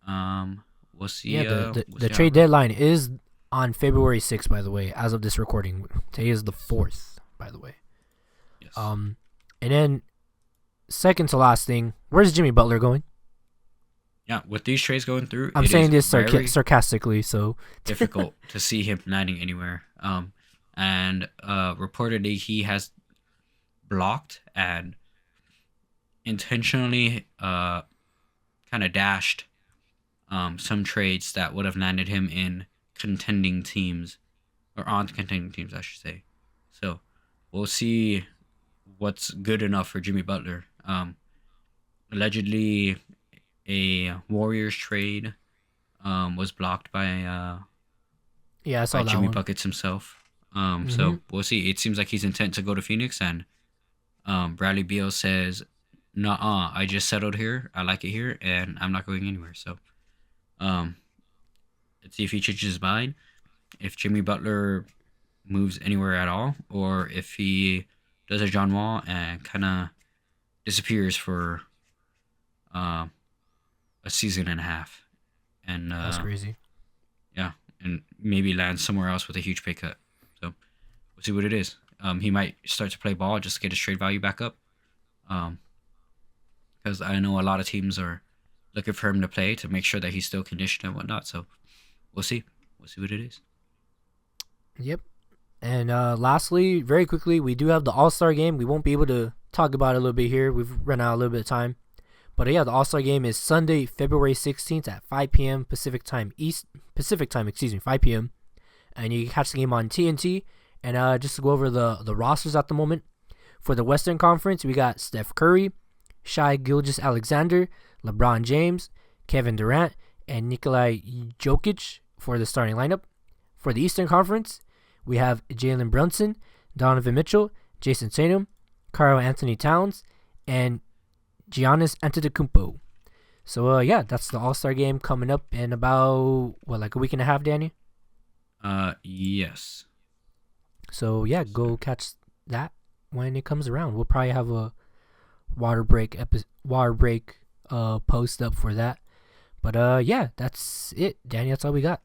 we'll see. Yeah, the trade deadline is on February 6th, by the way, as of this recording. Today is the 4th, by the way. Yes. And then second to last thing, where's Jimmy Butler going? Yeah, with these trades going through, I'm saying this sarcastically, so difficult to see him landing anywhere. And reportedly he has blocked and intentionally kind of dashed some trades that would have landed him in contending teams, or on contending teams, I should say. So we'll see what's good enough for Jimmy Butler. Allegedly, a Warriors trade was blocked by I saw that Jimmy one. Buckets himself. So we'll see. It seems like he's intent to go to Phoenix, and Bradley Beal says, "Nuh-uh, I just settled here. I like it here, and I'm not going anywhere." So let's see if he changes his mind, if Jimmy Butler moves anywhere at all, or if he does a John Wall and kind of disappears for a season and a half. And that's crazy. Yeah, and maybe land somewhere else with a huge pay cut. So we'll see what it is. He might start to play ball just to get his trade value back up. Because I know a lot of teams are looking for him to play to make sure that he's still conditioned and whatnot. So we'll see. We'll see what it is. Yep. And lastly, very quickly, we do have the All-Star game. We won't be able to talk about it a little bit here. We've run out a little bit of time. But yeah, the All-Star game is Sunday, February 16th at 5 p.m. Pacific time, 5 p.m. And you can catch the game on TNT. And just to go over the rosters at the moment. For the Western Conference, we got Steph Curry, Shai Gilgeous-Alexander, LeBron James, Kevin Durant, and Nikola Jokic for the starting lineup. For the Eastern Conference, we have Jalen Brunson, Donovan Mitchell, Jason Tatum, Karl Anthony Towns, and Giannis Antetokounmpo. So yeah, that's the All-Star game coming up in about like a week and a half, Danny? Yes. So yeah, go catch that when it comes around. We'll probably have a water break post up for that. But yeah, that's it, Danny. That's all we got.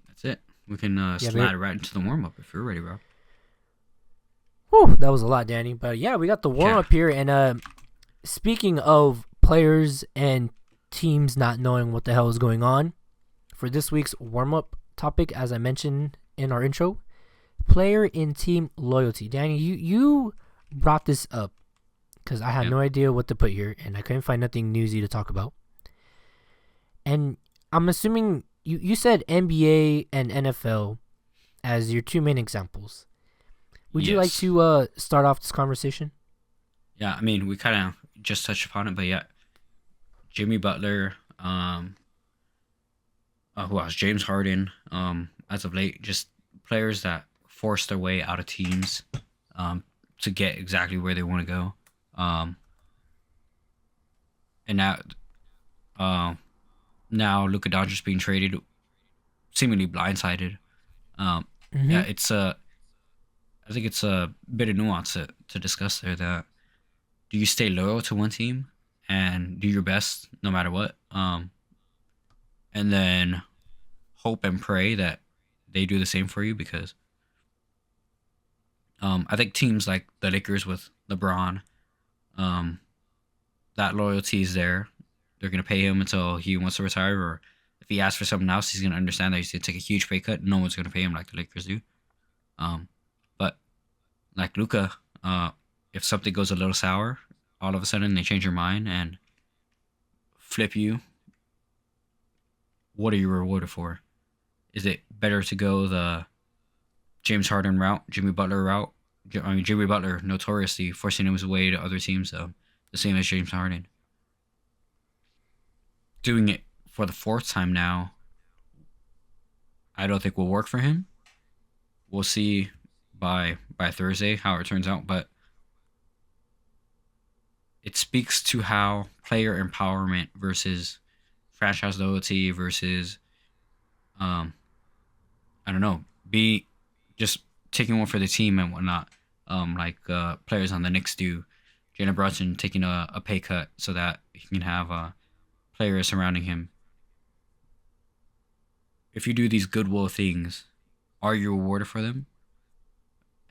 That's it. We can slide right into the warm up if you're ready, bro. Whew, that was a lot, Danny. But yeah, we got the warm up here. And speaking of players and teams not knowing what the hell is going on, for this week's warm up topic, as I mentioned in our intro, player and team loyalty. Danny, you brought this up because I had no idea what to put here, and I couldn't find nothing newsy to talk about. And I'm assuming you said NBA and NFL as your two main examples. Would you like to start off this conversation? Yeah, I mean, we kind of just touched upon it, but yeah, Jimmy Butler, who else? James Harden, as of late, just players that force their way out of teams to get exactly where they want to go. And now Luka Dončić being traded, seemingly blindsided. Yeah, I think it's a bit of nuance to discuss there. That do you stay loyal to one team and do your best no matter what, and then hope and pray that they do the same for you? Because I think teams like the Lakers with LeBron, that loyalty is there. They're going to pay him until he wants to retire, or if he asks for something else, he's going to understand that he's going to take a huge pay cut. No one's going to pay him like the Lakers do. But like Luka, if something goes a little sour, all of a sudden they change your mind and flip you. What are you rewarded for? Is it better to go the James Harden route, Jimmy Butler route? I mean, Jimmy Butler notoriously forcing his way to other teams, the same as James Harden. Doing it for the fourth time now, I don't think will work for him. We'll see by Thursday how it turns out, but it speaks to how player empowerment versus franchise loyalty versus I don't know, be just taking one for the team and whatnot. Like players on the Knicks do. Jalen Brunson taking a pay cut so that he can have players surrounding him. If you do these goodwill things, are you rewarded for them?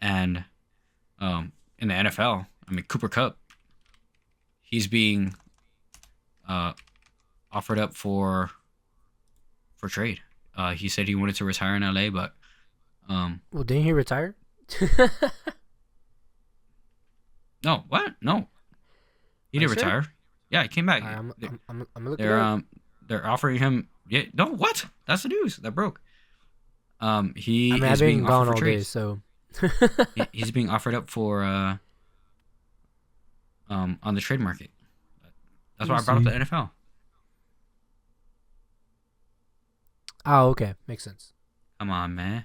And in the NFL, I mean, Cooper Kupp, he's being offered up for trade. He said he wanted to retire in LA, but well, didn't he retire? No, what? No, he didn't retire. Yeah, he came back. I'm looking. They're offering him. Yeah, no, what? That's the news that broke. I've been gone all day, so he's being offered up for on the trade market. That's why I brought up the NFL. Oh, okay, makes sense. Come on, man.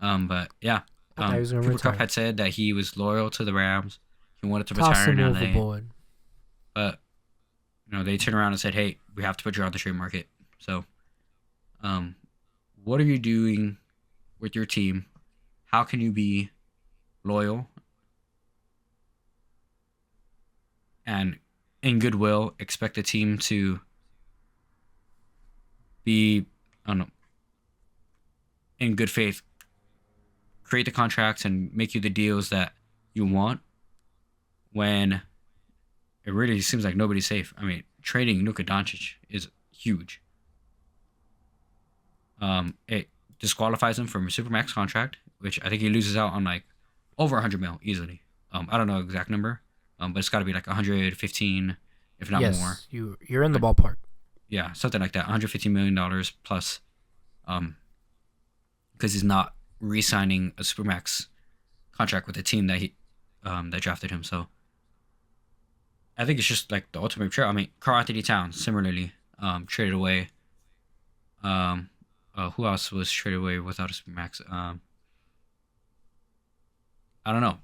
But yeah, Cooper Kupp had said that he was loyal to the Rams. He wanted to retire in LA. Overboard. But they turned around and said, "Hey, we have to put you on the trade market." So, what are you doing with your team? How can you be loyal and in goodwill expect the team to be, I don't know, in good faith, create the contracts and make you the deals that you want, when it really seems like nobody's safe? I mean, trading Luka Dončić is huge. It disqualifies him from a supermax contract, which I think he loses out on like over 100 mil easily. I don't know the exact number, but it's got to be like 115, if not more. You're in the ballpark. Yeah, something like that. $115 million plus, because he's not re-signing a supermax contract with the team that that drafted him. So I think it's just like the ultimate trade. I mean, Karl Anthony Towns similarly traded away. Who else was traded away without a supermax? I don't know.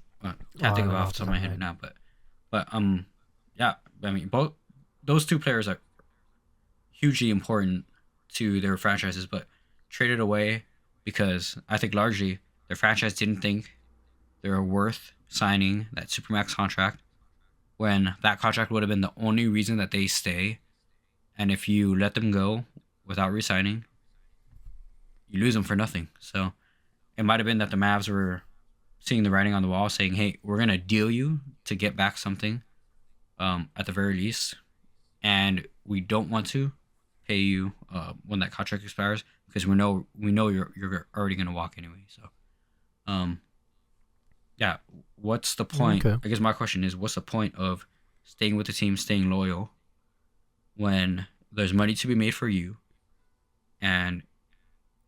Can't think of it off the top of my head now. But yeah. I mean, both those two players are hugely important to their franchises, but traded away because I think largely their franchise didn't think they were worth signing that supermax contract, when that contract would have been the only reason that they stay. And if you let them go without re-signing, you lose them for nothing. So it might have been that the Mavs were seeing the writing on the wall, saying, "Hey, we're gonna deal you to get back something, at the very least, and we don't want to pay you when that contract expires, because we know you're already gonna walk anyway." So, yeah, what's the point? Okay. I guess my question is, what's the point of staying with the team, staying loyal, when there's money to be made for you, and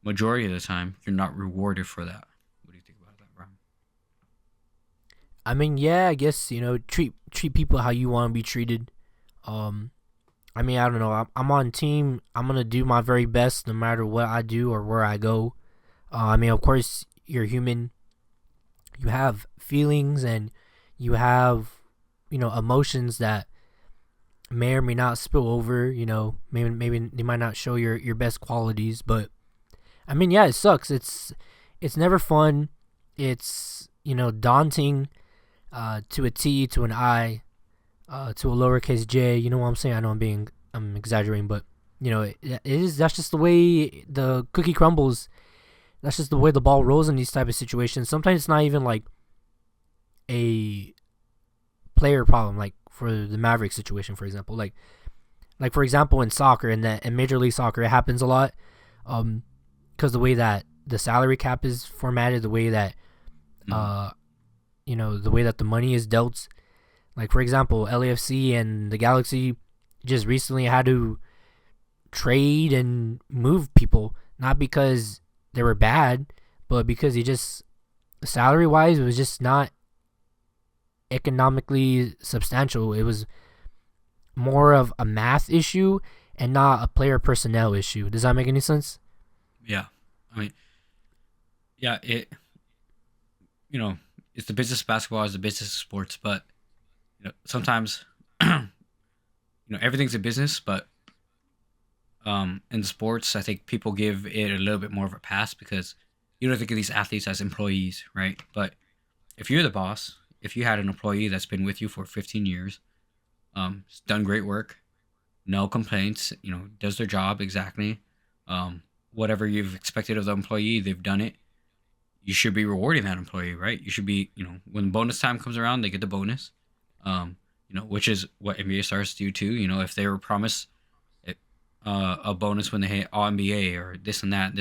majority of the time you're not rewarded for that. What do you think about that, Brian? I mean, yeah, I guess, treat people how you want to be treated. I mean, I don't know. I'm on team. I'm gonna do my very best no matter what I do or where I go. I mean, of course, you're human. You have feelings and you have, emotions that may or may not spill over. Maybe they might not show your best qualities, but I mean, yeah, it sucks. It's never fun. It's daunting, to a T, to an I, to a lowercase j. You know what I'm saying? I know I'm exaggerating, but it is. That's just the way the cookie crumbles. That's just the way the ball rolls in these type of situations. Sometimes it's not even like a player problem, like for the Maverick situation, for example. Like for example, in soccer, in Major League Soccer, it happens a lot, because the way that the salary cap is formatted, the way that, the way that the money is dealt. Like, for example, LAFC and the Galaxy just recently had to trade and move people, not because they were bad, but because salary-wise, it was just not economically substantial. It was more of a math issue and not a player personnel issue. Does that make any sense? Yeah. I mean, yeah, it's the business of basketball, it's the business of sports, but sometimes everything's a business, but in sports, I think people give it a little bit more of a pass because you don't think of these athletes as employees, right? But if you're the boss, if you had an employee that's been with you for 15 years, has done great work, no complaints, does their job exactly, whatever you've expected of the employee, they've done it. You should be rewarding that employee, right? You should be, when bonus time comes around, they get the bonus, which is what NBA stars do too. If they were promised a bonus when they hit All NBA or this and that,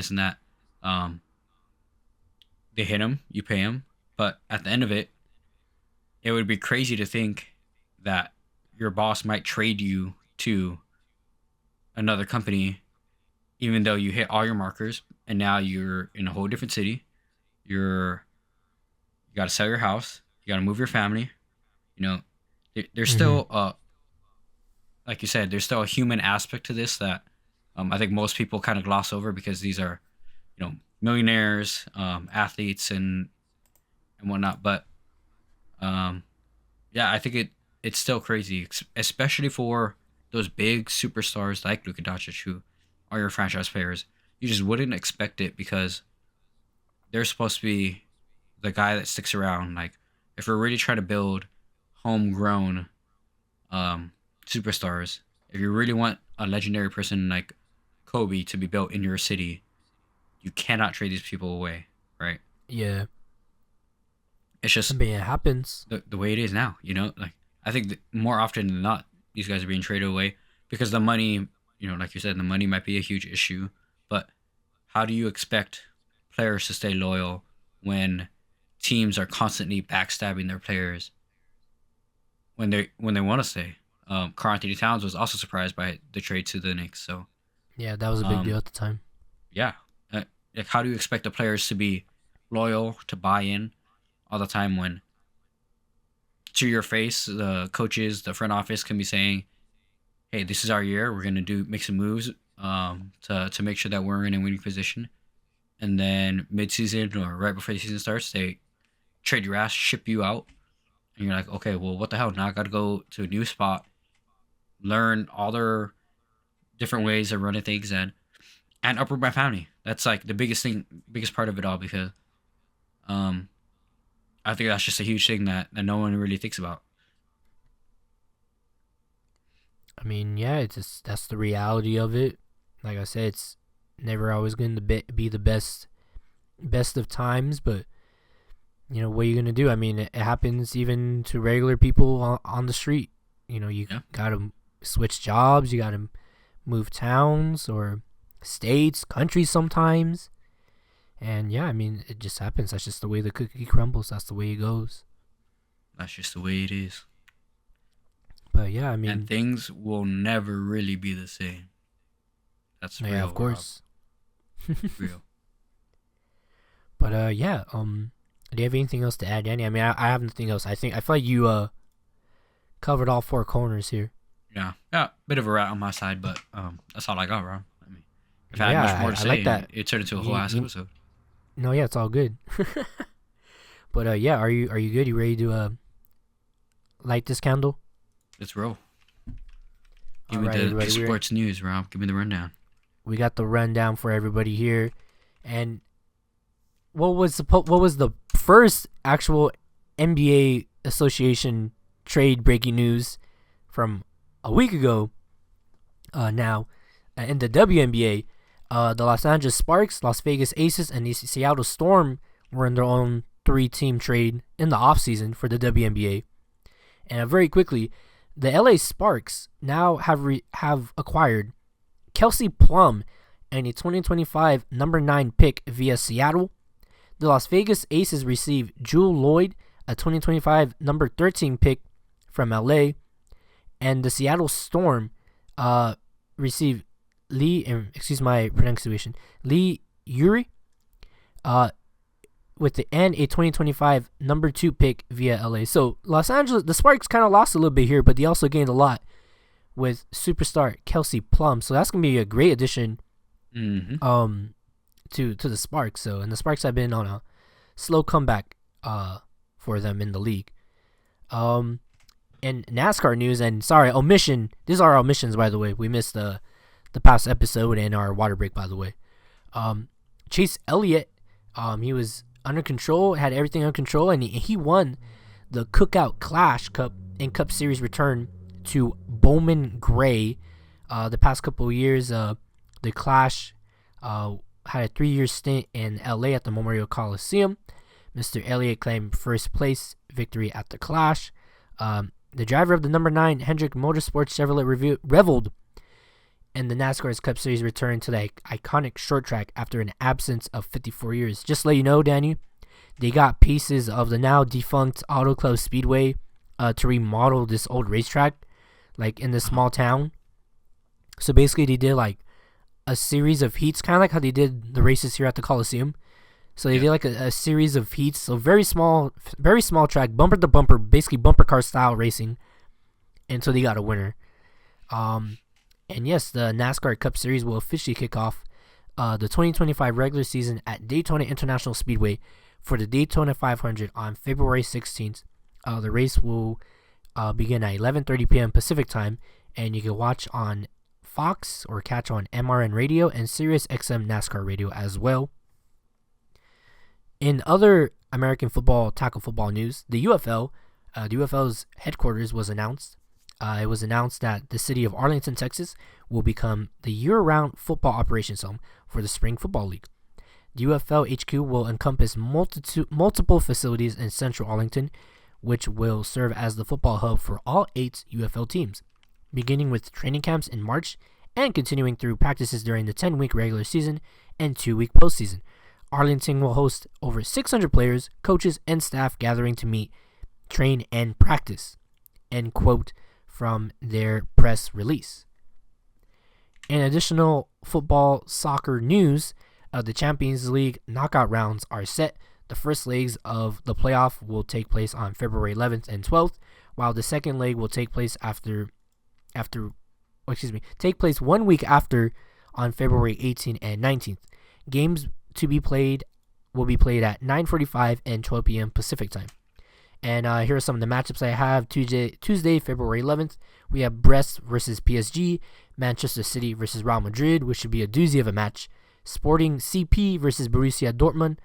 they hit them, you pay them. But at the end of it, it would be crazy to think that your boss might trade you to another company, even though you hit all your markers and now you're in a whole different city. You got to sell your house. You got to move your family. There's still like you said, there's still a human aspect to this that I think most people kind of gloss over because these are, millionaires, athletes, and whatnot. But yeah, I think it's still crazy, especially for those big superstars like Luka Dončić, who are your franchise players. You just wouldn't expect it because they're supposed to be the guy that sticks around. Like, if we're really trying to build homegrown superstars, if you really want a legendary person like Kobe to be built in your city, you cannot trade these people away, right? Yeah. It's just, I mean, it happens. The way it is now, like, I think that more often than not, these guys are being traded away because the money, like you said, the money might be a huge issue. But how do you expect players to stay loyal when teams are constantly backstabbing their players when they want to stay? Karl Anthony Towns was also surprised by the trade to the Knicks. So yeah, that was a big deal at the time. Yeah, like, how do you expect the players to be loyal, to buy in all the time when, to your face, the coaches, the front office can be saying, "Hey, this is our year. We're gonna make some moves to make sure that we're in a winning position," and then mid-season or right before the season starts, they trade your ass, ship you out, and you're like, "Okay, well, what the hell? Now I got to go to a new spot, learn all their different ways of running things, and uproot my family." That's like the biggest part of it all, because I think that's just a huge thing that no one really thinks about. I mean, yeah, that's the reality of it. Like I said, it's never always going to be the best of times, but what are you going to do? I mean, it happens even to regular people on the street. You got to switch jobs, you got to move towns or states, countries sometimes. And yeah, I mean, it just happens. That's just the way the cookie crumbles. That's the way it goes. That's just the way it is. But yeah, I mean, and things will never really be the same. That's real. Yeah, of course. Real. But yeah, do you have anything else to add, Danny? I mean, I have nothing else. I feel like you covered all four corners here. Yeah, bit of a rat on my side, but that's all I got, bro. I mean, if I had much more to say, like that. It turned into a whole ass episode. No, yeah, it's all good. But yeah, are you good? You ready to light this candle? Let's roll. Give me the sports news, Rob. Give me the rundown. We got the rundown for everybody here, and what was the first actual NBA association trade breaking news from a week ago? Now, in the WNBA, the Los Angeles Sparks, Las Vegas Aces, and the Seattle Storm were in their own 3-team trade in the offseason for the WNBA. And very quickly, the LA Sparks now have acquired Kelsey Plum and a 2025 number 9 pick via Seattle. The Las Vegas Aces received Jewel Lloyd, a 2025 number 13 pick from LA. And the Seattle Storm received Lee Uri with a 2025 number 2 pick via LA. So Los Angeles, the Sparks kind of lost a little bit here, but they also gained a lot with superstar Kelsey Plum. So that's gonna be a great addition to the Sparks. So, and the Sparks have been on a slow comeback for them in the league. And NASCAR news, and sorry, omission. These are our omissions, by the way. We missed the past episode and our water break, by the way. Chase Elliott, he was under control, had everything under control, and he won the Cookout Clash Cup and Cup Series return to Bowman Gray. The past couple of years, the Clash had a 3-year stint in LA at the Memorial Coliseum. Mr. Elliott claimed first place victory at the Clash. The driver of the number 9 Hendrick Motorsports Chevrolet reveled in the NASCAR's Cup Series return to the iconic short track after an absence of 54 years. Just to let you know, Danny, they got pieces of the now defunct Auto Club Speedway to remodel this old racetrack, like in this small town. So basically, they did like a series of heats, kind of like how they did the races here at the Coliseum. So they did like a series of heats, so very small track, bumper to bumper, basically bumper car style racing, and so they got a winner. And yes, the NASCAR Cup Series will officially kick off the 2025 regular season at Daytona International Speedway for the Daytona 500 on February 16th. The race will begin at 11:30 p.m. Pacific time, and you can watch on Fox or catch on MRN Radio and Sirius XM NASCAR Radio as well. In other American football, tackle football news, the UFL, the UFL's headquarters was announced. It was announced that the city of Arlington, Texas, will become the year-round football operations home for the Spring Football League. The UFL HQ will encompass multiple facilities in central Arlington, which will serve as the football hub for all 8 UFL teams, beginning with training camps in March and continuing through practices during the 10-week regular season and 2-week postseason. Arlington will host over 600 players, coaches, and staff gathering to meet, train, and practice. End quote from their press release. In additional football soccer news, the Champions League knockout rounds are set. The first legs of the playoff will take place on February 11th and 12th, while the second leg will take place take place 1 week after on February 18th and 19th. Games to be played will be played at 9:45 and 12 p.m. Pacific time. And here are some of the matchups I have. Tuesday, February 11th, we have Brest versus PSG, Manchester City versus Real Madrid, which should be a doozy of a match. Sporting CP versus Borussia Dortmund,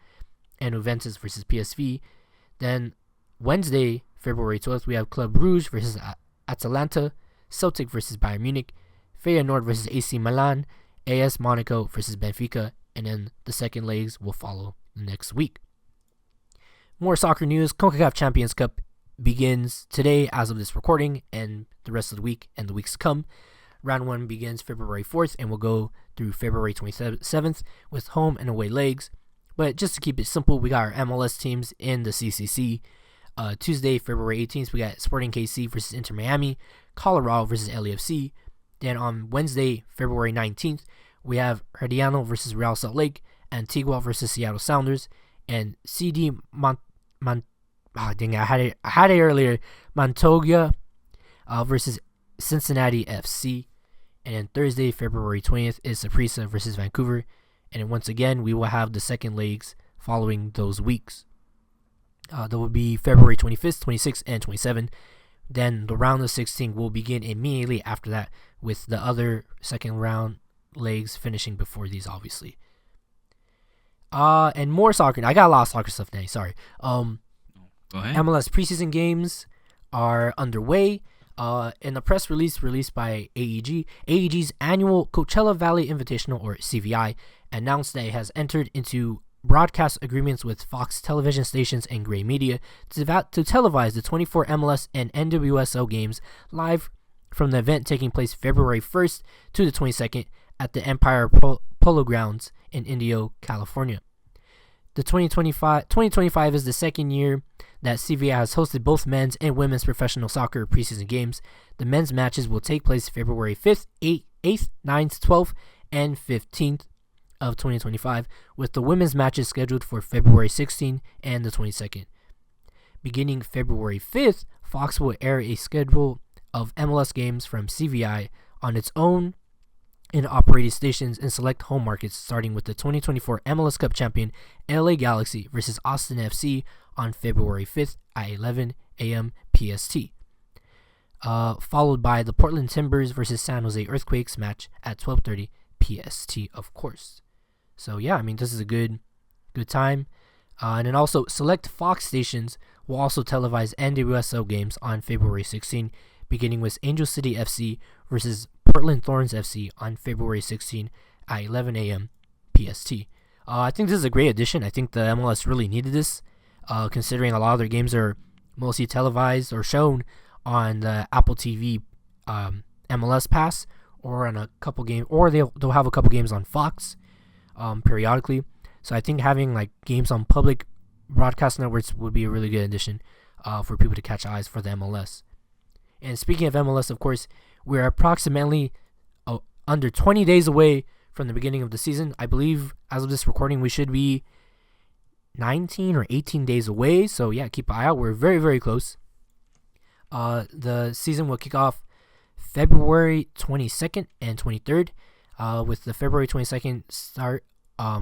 and Juventus versus PSV. Then Wednesday, February 12th, we have Club Brugge versus Atalanta, Celtic versus Bayern Munich, Feyenoord versus AC Milan, AS Monaco versus Benfica, and then the second legs will follow next week. More soccer news. CONCACAF Champions Cup begins today as of this recording and the rest of the week and the weeks to come. Round 1 begins February 4th and will go through February 27th with home and away legs. But just to keep it simple, we got our MLS teams in the CCC. Tuesday, February 18th, we got Sporting KC versus Inter Miami, Colorado versus LAFC. Then on Wednesday, February 19th, we have Herediano versus Real Salt Lake, Antigua versus Seattle Sounders, and I had it earlier. Montoya versus Cincinnati FC. And then Thursday, February 20th, is Saprissa versus Vancouver. And then once again, we will have the second legs following those weeks. There will be February 25th, 26th, and 27th. Then the round of 16 will begin immediately after that, with the other second round legs finishing before these, obviously. And more soccer. I got a lot of soccer stuff now. Sorry. Go ahead. MLS preseason games are underway. In a press release released by AEG's annual Coachella Valley Invitational, or CVI, announced that it has entered into broadcast agreements with Fox television stations and Gray Media to televise the 24 MLS and NWSL games live from the event taking place February 1st to the 22nd at the Empire Polo Grounds in Indio, California. The 2025 is the second year that CVI has hosted both men's and women's professional soccer preseason games. The men's matches will take place February 5th, 8th, 9th, 12th, and 15th of 2025, with the women's matches scheduled for February 16th and the 22nd. Beginning February 5th, Fox will air a schedule of MLS games from CVI on its own and operated stations in select home markets, starting with the 2024 MLS Cup champion LA Galaxy versus Austin FC on February 5th at 11 a.m. PST, followed by the Portland Timbers versus San Jose Earthquakes match at 12:30 PST, of course. So yeah, I mean, this is a good time. And then also, select Fox stations will also televise NWSL games on February 16, beginning with Angel City FC versus Portland Thorns FC on February 16 at 11 a.m. PST. I think this is a great addition. I think the MLS really needed this, considering a lot of their games are mostly televised or shown on the Apple TV MLS Pass, or on a couple games, or they'll have a couple games on Fox periodically. So I think having like games on public broadcast networks would be a really good addition for people to catch eyes for the MLS. And speaking of MLS, of course, we're approximately under 20 days away from the beginning of the season. I believe as of this recording, we should be 19 or 18 days away. So yeah, keep an eye out. We're very, very close. The season will kick off February 22nd and 23rd, with the February 22nd start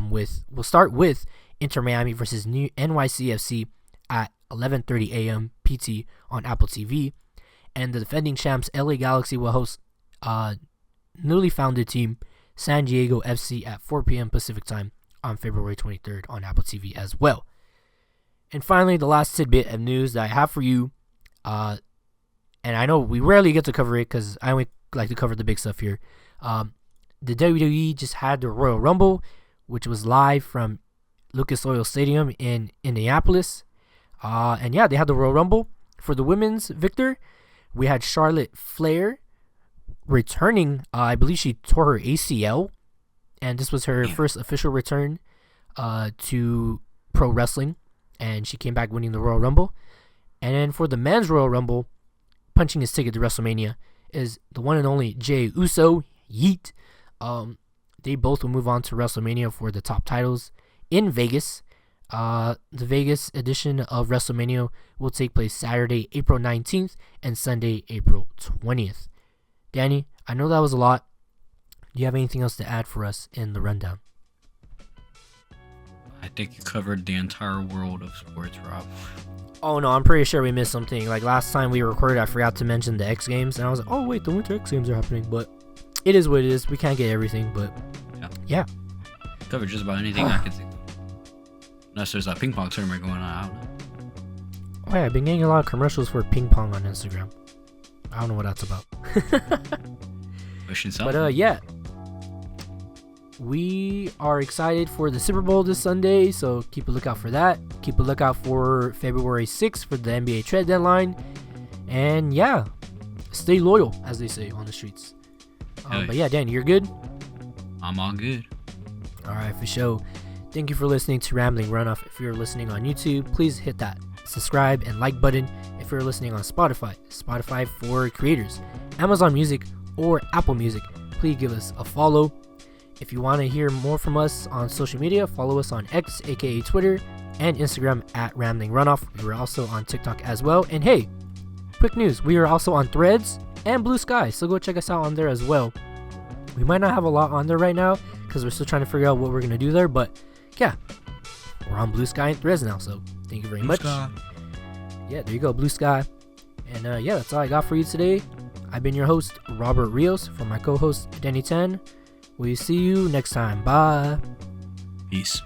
we'll start with Inter Miami versus NYCFC at 11:30 a.m. PT on Apple TV. And the defending champs LA Galaxy will host newly founded team San Diego FC at 4 p.m. Pacific time on February 23rd on Apple TV as well. And finally, the last tidbit of news that I have for you, and I know we rarely get to cover it because I only like to cover the big stuff here. The WWE just had the Royal Rumble, which was live from Lucas Oil Stadium in Indianapolis. And yeah, they had the Royal Rumble. For the women's victor, we had Charlotte Flair returning. I believe she tore her ACL, and this was her first official return to pro wrestling, and she came back winning the Royal Rumble. And then for the men's Royal Rumble, punching his ticket to WrestleMania is the one and only Jey Uso. Yeet. They both will move on to WrestleMania for the top titles in Vegas. The Vegas edition of WrestleMania will take place Saturday, April 19th and Sunday, April 20th. Danny, I know that was a lot. Do you have anything else to add for us in the rundown? I think you covered the entire world of sports, Rob. Oh no, I'm pretty sure we missed something. Like last time we recorded, I forgot to mention the X Games, and I was like, oh wait, the Winter X Games are happening. But it is what it is. We can't get everything, but yeah. Covered just about anything I can think of. Unless there's a ping pong tournament going on, I don't know. Oh yeah, I've been getting a lot of commercials for ping pong on Instagram. I don't know what that's about. But yeah, we are excited for the Super Bowl this Sunday, so keep a lookout for that. Keep a lookout for February 6th for the NBA trade deadline. And yeah, stay loyal, as they say on the streets. But yeah, Dan, you're good? I'm all good. All right, for sure. Thank you for listening to Rambling RunOff. If you're listening on YouTube, please hit that subscribe and like button. If you're listening on Spotify for creators, Amazon Music, or Apple Music, please give us a follow. If you want to hear more from us on social media, follow us on X, aka Twitter, and Instagram at RunOff. We're also on TikTok as well. And hey, quick news, we are also on Threads and Blue Sky, so go check us out on there as well. We might not have a lot on there right now because we're still trying to figure out what we're going to do there, but yeah, we're on Blue Sky and Threads now, so thank you very much. Sky. Yeah, there you go, Blue Sky. And yeah, that's all I got for you today. I've been your host, Robert Rios, from my co-host, Danny Tan. We'll see you next time. Bye. Peace.